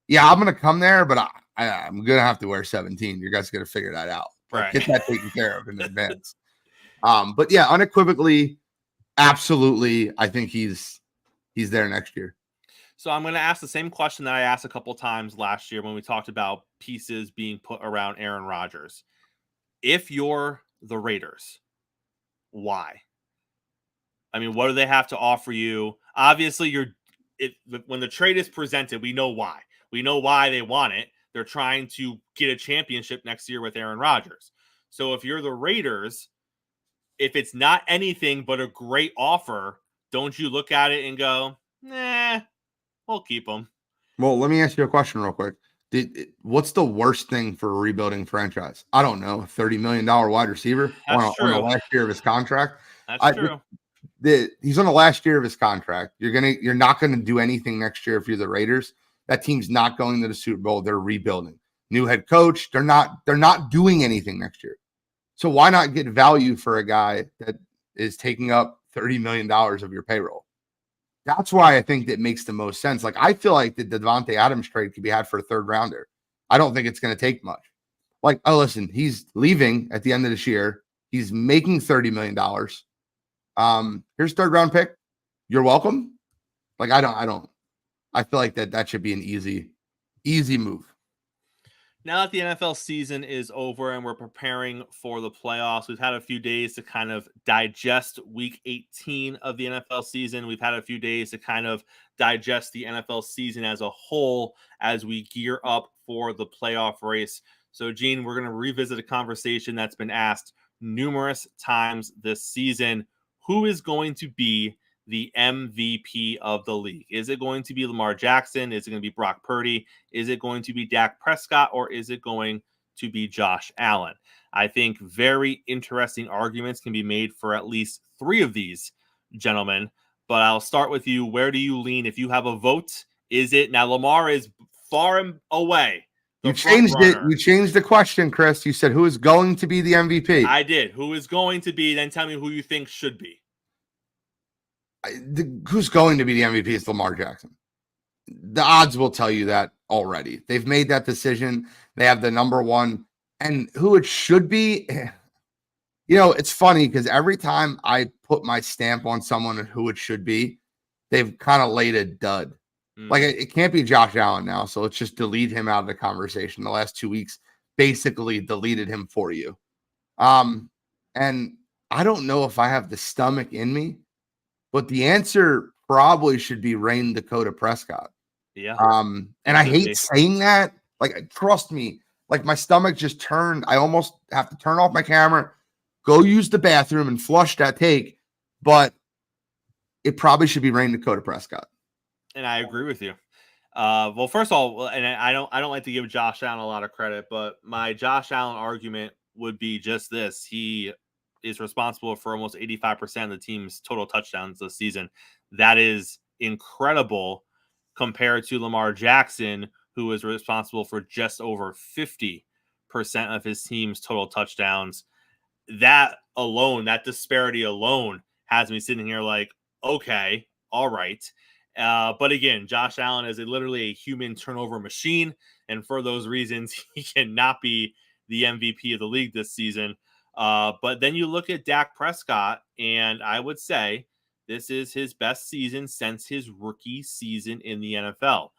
yeah, I'm going to come there, but I'm going to have to wear 17. You guys got to figure that out. Right. Get that taken care of in advance. But yeah, unequivocally, absolutely, I think he's there next year. So I'm going to ask the same question that I asked a couple times last year when we talked about pieces being put around Aaron Rodgers. If you're the Raiders, why? I mean, what do they have to offer you? Obviously, when the trade is presented, we know why. We know why they want it. They're trying to get a championship next year with Aaron Rodgers. So if you're the Raiders, if it's not anything but a great offer, don't you look at it and go, nah, we'll keep him? Well, let me ask you a question real quick. What's the worst thing for a rebuilding franchise? I don't know. A $30 million wide receiver That's on the true. last year of his contract. That's true. He's on the last year of his contract. You're not gonna do anything next year if you're the Raiders. That team's not going to the Super Bowl. They're rebuilding. New head coach. They're not doing anything next year. So why not get value for a guy that is taking up $30 million of your payroll? That's why I think that makes the most sense. Like, I feel like the Devontae Adams trade could be had for a third rounder. I don't think it's going to take much. Like, oh, listen, he's leaving at the end of this year. He's making $30 million. Here's third round pick. You're welcome. Like, I feel like that should be an easy move. Now that the NFL season is over and we're preparing for the playoffs, we've had a few days to kind of digest week 18 of the NFL season. We've had a few days to kind of digest the NFL season as a whole as we gear up for the playoff race. So, Gene, we're going to revisit a conversation that's been asked numerous times this season. Who is going to be the MVP of the league? Is it going to be Lamar Jackson? Is it going to be Brock Purdy? Is it going to be Dak Prescott? Or is it going to be Josh Allen? I think very interesting arguments can be made for at least three of these gentlemen. But I'll start with you. Where do you lean? If you have a vote, is it now? Lamar is far and away. You changed it. You changed the question, Chris. You said who is going to be the MVP? I did. Who is going to be? Then tell me who you think should be. Who's going to be the MVP is Lamar Jackson. The odds will tell you that already. They've made that decision. They have the number one. And who it should be, it's funny because every time I put my stamp on someone and who it should be, they've kind of laid a dud. Like, it can't be Josh Allen now, so let's just delete him out of the conversation. The last 2 weeks basically deleted him for you. And I don't know if I have the stomach in me, but the answer probably should be Rain Dakota Prescott. Yeah. And I hate saying that. Like, trust me, like my stomach just turned. I almost have to turn off my camera, go use the bathroom and flush that take. But it probably should be Rain Dakota Prescott. And I agree with you. Well, first of all, and I don't like to give Josh Allen a lot of credit, but my Josh Allen argument would be just this. He is responsible for almost 85% of the team's total touchdowns this season. That is incredible compared to Lamar Jackson, who is responsible for just over 50% of his team's total touchdowns. That alone, that disparity alone has me sitting here like, okay, all right. But again, Josh Allen is literally a human turnover machine. And for those reasons, he cannot be the MVP of the league this season. But then you look at Dak Prescott, and I would say this is his best season since his rookie season in the NFL.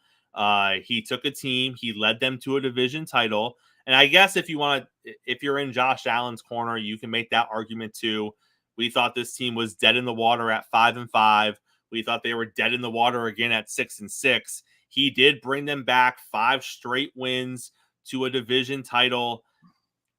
He took a team, he led them to a division title. And I guess if you're in Josh Allen's corner, you can make that argument too. We thought this team was dead in the water at 5-5. We thought they were dead in the water again at 6-6. He did bring them back 5 straight wins to a division title.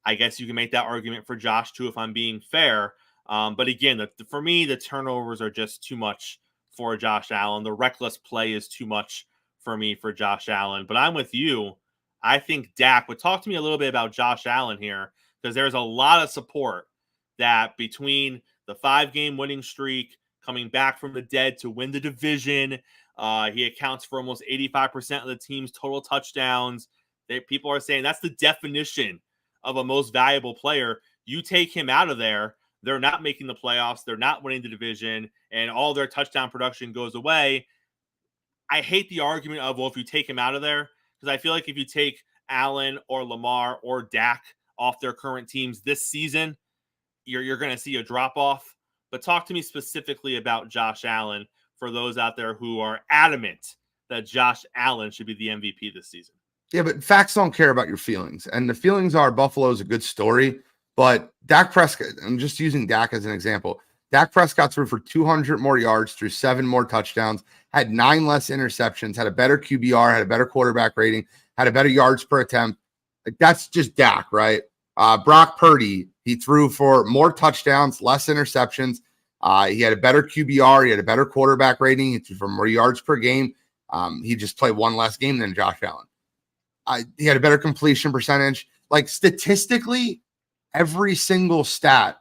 I guess you can make that argument for Josh too, if I'm being fair. But again, for me, the turnovers are just too much for Josh Allen. The reckless play is too much for me for Josh Allen. But I'm with you. I think Dak would talk to me a little bit about Josh Allen here, because there's a lot of support that between the 5-game winning streak, coming back from the dead to win the division, he accounts for almost 85% of the team's total touchdowns. People are saying that's the definition of a most valuable player. You take him out of there, they're not making the playoffs, they're not winning the division, and all their touchdown production goes away. I hate the argument of, well, if you take him out of there, because I feel like if you take Allen or Lamar or Dak off their current teams this season, you're going to see a drop-off. But talk to me specifically about Josh Allen for those out there who are adamant that Josh Allen should be the MVP this season. Yeah, but facts don't care about your feelings. And the feelings are Buffalo's a good story, but Dak Prescott, I'm just using Dak as an example. Dak Prescott threw for 200 more yards, threw 7 more touchdowns, had 9 less interceptions, had a better QBR, had a better quarterback rating, had a better yards per attempt. Like, that's just Dak, right? Brock Purdy, he threw for more touchdowns, less interceptions. He had a better QBR. He had a better quarterback rating. He threw for more yards per game. He just played 1 less game than Josh Allen. He had a better completion percentage. Like, statistically, every single stat.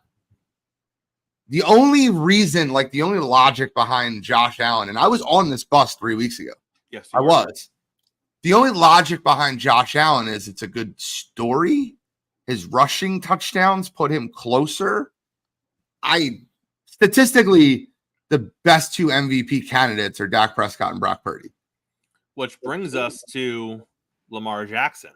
The only reason, like the only logic behind Josh Allen, and I was on this bus 3 weeks ago. Yes, I was. The only logic behind Josh Allen is it's a good story. His rushing touchdowns put him closer. Statistically, the best 2 MVP candidates are Dak Prescott and Brock Purdy. Which brings us to Lamar Jackson.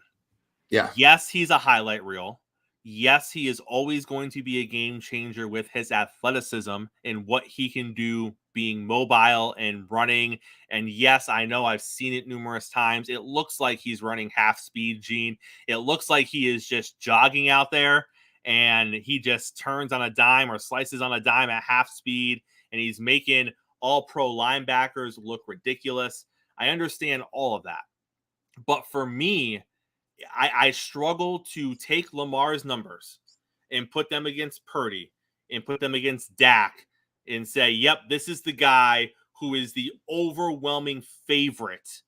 Yeah. Yes, he's a highlight reel. Yes, he is always going to be a game changer with his athleticism and what he can do being mobile and running. And yes, I know I've seen it numerous times. It looks like he's running half speed, Gene. It looks like he is just jogging out there and he just turns on a dime or slices on a dime at half speed. And he's making all pro linebackers look ridiculous. I understand all of that. But for me, I struggle to take Lamar's numbers and put them against Purdy and put them against Dak and say, yep, this is the guy who is the overwhelming favorite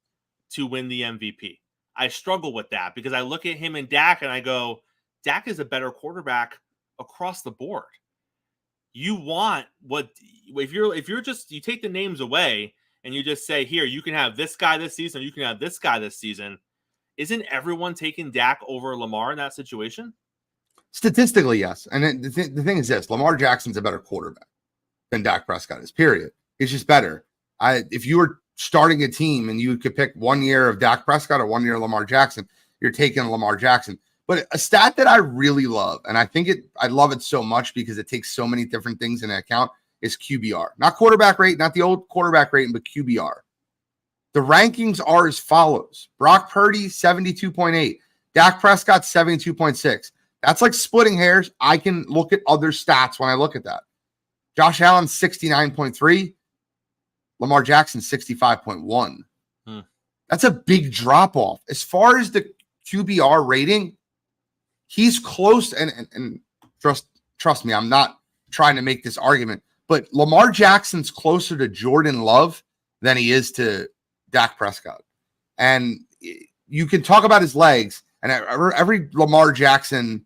to win the MVP. I struggle with that because I look at him and Dak and I go, Dak is a better quarterback across the board. You want what if you're just you take the names away and you just say, here, you can have this guy this season, you can have this guy this season. Isn't everyone taking Dak over Lamar in that situation? Statistically, yes. And the thing is this, Lamar Jackson's a better quarterback than Dak Prescott is, period. He's just better. If you were starting a team and you could pick 1 year of Dak Prescott or 1 year of Lamar Jackson, you're taking Lamar Jackson. But a stat that I really love, and I love it so much because it takes so many different things into account, is QBR. Not quarterback rate, not the old quarterback rating, but QBR. The rankings are as follows. Brock Purdy, 72.8. Dak Prescott, 72.6. That's like splitting hairs. I can look at other stats when I look at that. Josh Allen, 69.3. Lamar Jackson, 65.1. That's a big drop-off. As far as the QBR rating, he's close. And trust me, I'm not trying to make this argument, but Lamar Jackson's closer to Jordan Love than he is to Dak Prescott. And you can talk about his legs, and every Lamar Jackson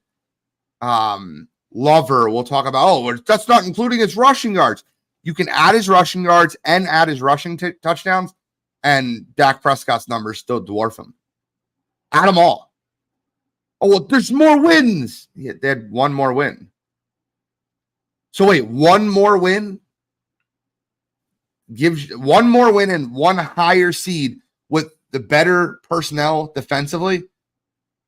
lover will talk about, that's not including his rushing yards. You can add his rushing yards and add his rushing touchdowns, and Dak Prescott's numbers still dwarf him. Add them all. Oh, well, there's more wins. Yeah, they had 1 more win. So wait, 1 more win gives 1 more win and 1 higher seed with the better personnel defensively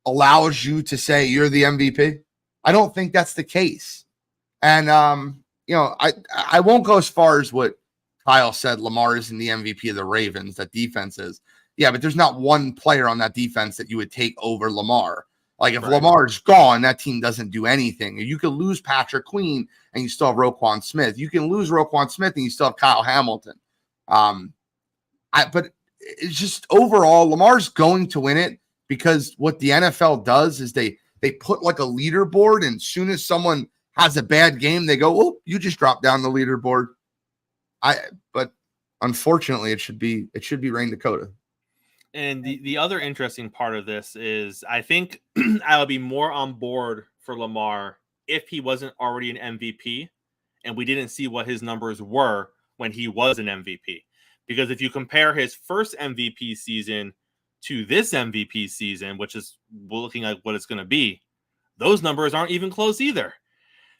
allows you to say you're the MVP? I don't think that's the case. And, I won't go as far as what Kyle said, Lamar isn't the MVP of the Ravens, that defense is. Yeah, but there's not one player on that defense that you would take over Lamar. Like, if Lamar's gone, that team doesn't do anything. You could lose Patrick Queen and you still have Roquan Smith. You can lose Roquan Smith and you still have Kyle Hamilton. But it's just overall, Lamar's going to win it because what the NFL does is they put like a leaderboard, and as soon as someone has a bad game, they go, oh, you just dropped down the leaderboard. But unfortunately, it should be Rain Dakota. And the other interesting part of this is I think I would be more on board for Lamar if he wasn't already an MVP and we didn't see what his numbers were when he was an MVP. Because if you compare his first MVP season to this MVP season, which is looking like what it's going to be, those numbers aren't even close either.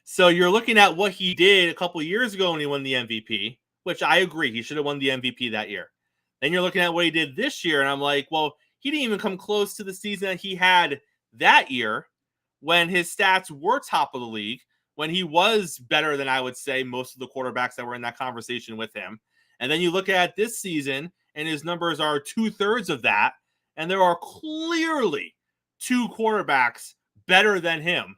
So you're looking at what he did a couple of years ago when he won the MVP, which I agree, he should have won the MVP that year. Then you're looking at what he did this year, and I'm like, well, he didn't even come close to the season that he had that year when his stats were top of the league, when he was better than I would say most of the quarterbacks that were in that conversation with him. And then you look at this season, and his numbers are 2/3 of that. And there are clearly 2 quarterbacks better than him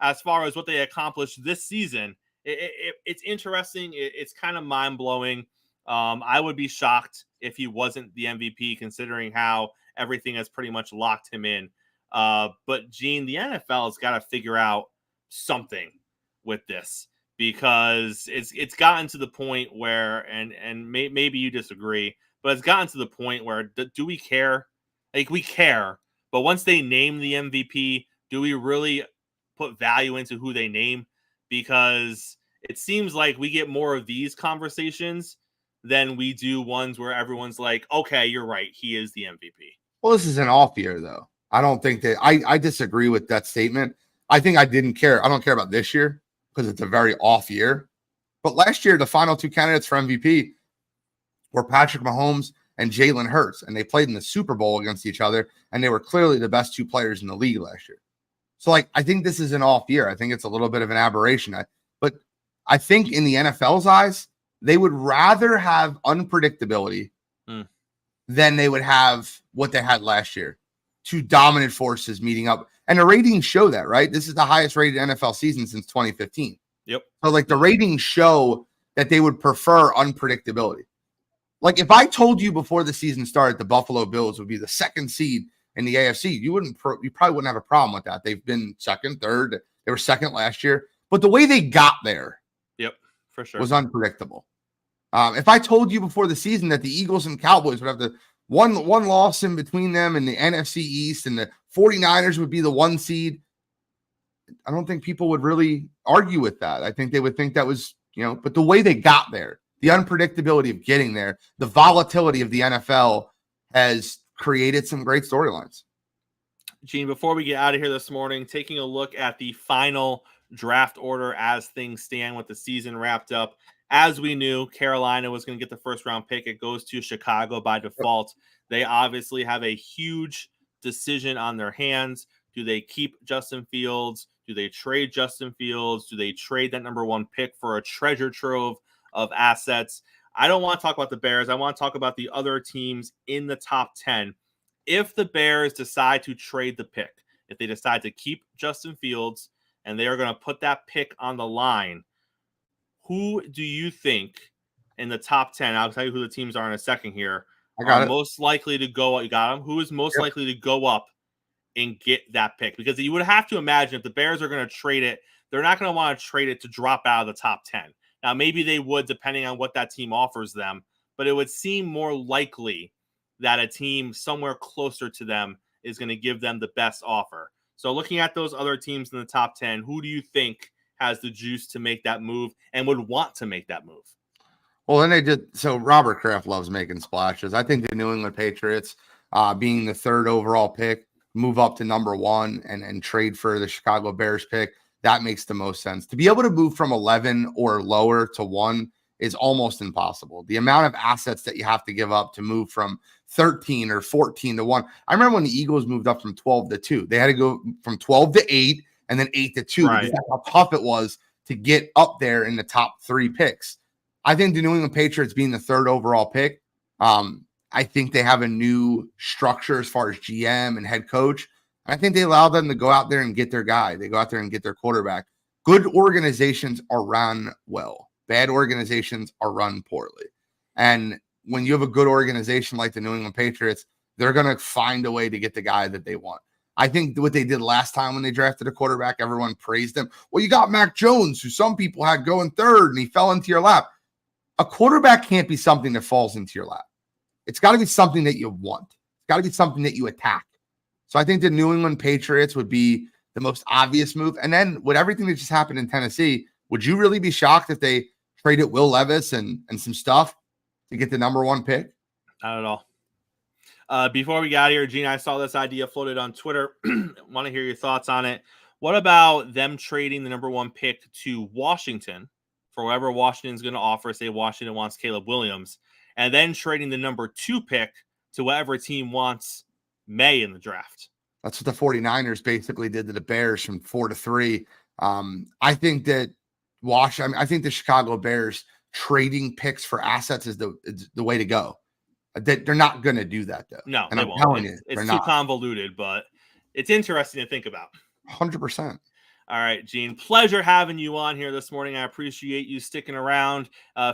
as far as what they accomplished this season. It's interesting. It's kind of mind-blowing. I would be shocked if he wasn't the MVP, considering how everything has pretty much locked him in. But Gene, the NFL has got to figure out something with this, because it's gotten to the point where, and maybe you disagree, but it's gotten to the point where do we care? Like, we care, but once they name the MVP, do we really put value into who they name? Because it seems like we get more of these conversations than we do ones where everyone's like, okay, you're right, he is the MVP. Well, this is an off year, though. I don't think that I disagree with that statement. I think I didn't care. I don't care about this year because it's a very off year. But last year, the final 2 candidates for MVP were Patrick Mahomes and Jalen Hurts, and they played in the Super Bowl against each other, and they were clearly the best 2 players in the league last year. So, like, I think this is an off year. I think it's a little bit of an aberration. But I think in the NFL's eyes, they would rather have unpredictability than they would have what they had last year. 2 dominant forces meeting up. And the ratings show that, right? This is the highest rated NFL season since 2015. Yep. So, like, the ratings show that they would prefer unpredictability. Like, if I told you before the season started the Buffalo Bills would be the 2nd seed in the AFC, you probably wouldn't have a problem with that. They've been 2nd, 3rd. They were 2nd last year. But the way they got there, yep, for sure, was unpredictable. If I told you before the season that the Eagles and Cowboys would have the one loss in between them in the NFC East and the 49ers would be the 1 seed, I don't think people would really argue with that. I think they would think that was, but the way they got there, the unpredictability of getting there, the volatility of the NFL has created some great storylines. Gene, before we get out of here this morning, taking a look at the final draft order as things stand with the season wrapped up. As we knew, Carolina was going to get the 1st round pick. It goes to Chicago by default. They obviously have a huge decision on their hands. Do they keep Justin Fields? Do they trade Justin Fields? Do they trade that number 1 pick for a treasure trove of assets? I don't want to talk about the Bears. I want to talk about the other teams in the top 10. If the Bears decide to trade the pick, if they decide to keep Justin Fields and they are going to put that pick on the line, who do you think in the top 10, I'll tell you who the teams are in a second here, are most likely to go up? You got them? Who is most likely to go up and get that pick? Because you would have to imagine if the Bears are going to trade it, they're not going to want to trade it to drop out of the top 10. Now, maybe they would, depending on what that team offers them, but it would seem more likely that a team somewhere closer to them is going to give them the best offer. So looking at those other teams in the top 10, who do you think has the juice to make that move and would want to make that move? Well, then they did. So Robert Kraft loves making splashes. I think the New England Patriots, being the 3rd overall pick, move up to number 1 and trade for the Chicago Bears pick. That makes the most sense. To be able to move from 11 or lower to 1 is almost impossible. The amount of assets that you have to give up to move from 13 or 14 to 1. I remember when the Eagles moved up from 12 to 2. They had to go from 12 to 8 and then 8 to 2. Right. Because that's how tough it was to get up there in the top 3 picks. I think the New England Patriots being the 3rd overall pick, I think they have a new structure as far as GM and head coach. I think they allow them to go out there and get their guy. They go out there and get their quarterback. Good organizations are run well. Bad organizations are run poorly. And when you have a good organization like the New England Patriots, they're going to find a way to get the guy that they want. I think what they did last time when they drafted a quarterback, everyone praised them. Well, you got Mac Jones, who some people had going 3rd, and he fell into your lap. A quarterback can't be something that falls into your lap. It's got to be something that you want. It's got to be something that you attack. So I think the New England Patriots would be the most obvious move. And then with everything that just happened in Tennessee, would you really be shocked if they traded Will Levis and some stuff to get the number 1 pick? Not at all. Before we got here, Gene, I saw this idea floated on Twitter. Want to hear your thoughts on it. What about them trading the number 1 pick to Washington for whatever Washington's going to offer? Say Washington wants Caleb Williams, and then trading the number 2 pick to whatever team wants May in the draft. That's what the 49ers basically did to the Bears from 4 to 3. I think that I think the Chicago Bears trading picks for assets is the way to go. They're not going to do that, though. No, and they I'm won't. telling you, It's too not. convoluted, but it's interesting to think about. 100%. All right, Gene. Pleasure having you on here this morning. I appreciate you sticking around,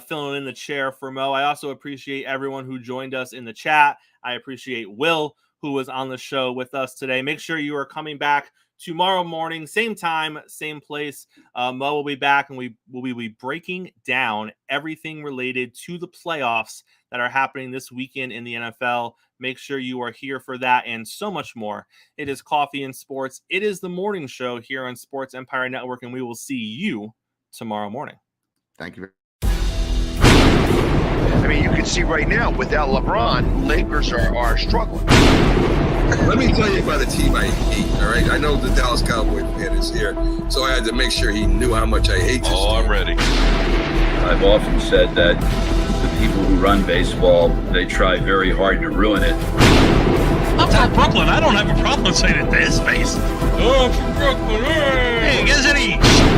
filling in the chair for Mo. I also appreciate everyone who joined us in the chat. I appreciate Will, who was on the show with us today. Make sure you are coming back tomorrow morning, same time, same place. Mo will be back, and we will be breaking down everything related to the playoffs that are happening this weekend in the NFL. Make sure you are here for that and so much more. It is Coffee and Sports. It is the morning show here on Sports Empire Network, and we will see you tomorrow morning. Thank you. I mean, you can see right now, without LeBron, Lakers are struggling. Let me tell you about the team I hate, all right? I know the Dallas Cowboy fan is here, so I had to make sure he knew how much I hate this team. I'm ready. I've often said that the people who run baseball, they try very hard to ruin it. I'm from Brooklyn. I don't have a problem saying it to his face. Oh, I'm from Brooklyn. Hey, you guys any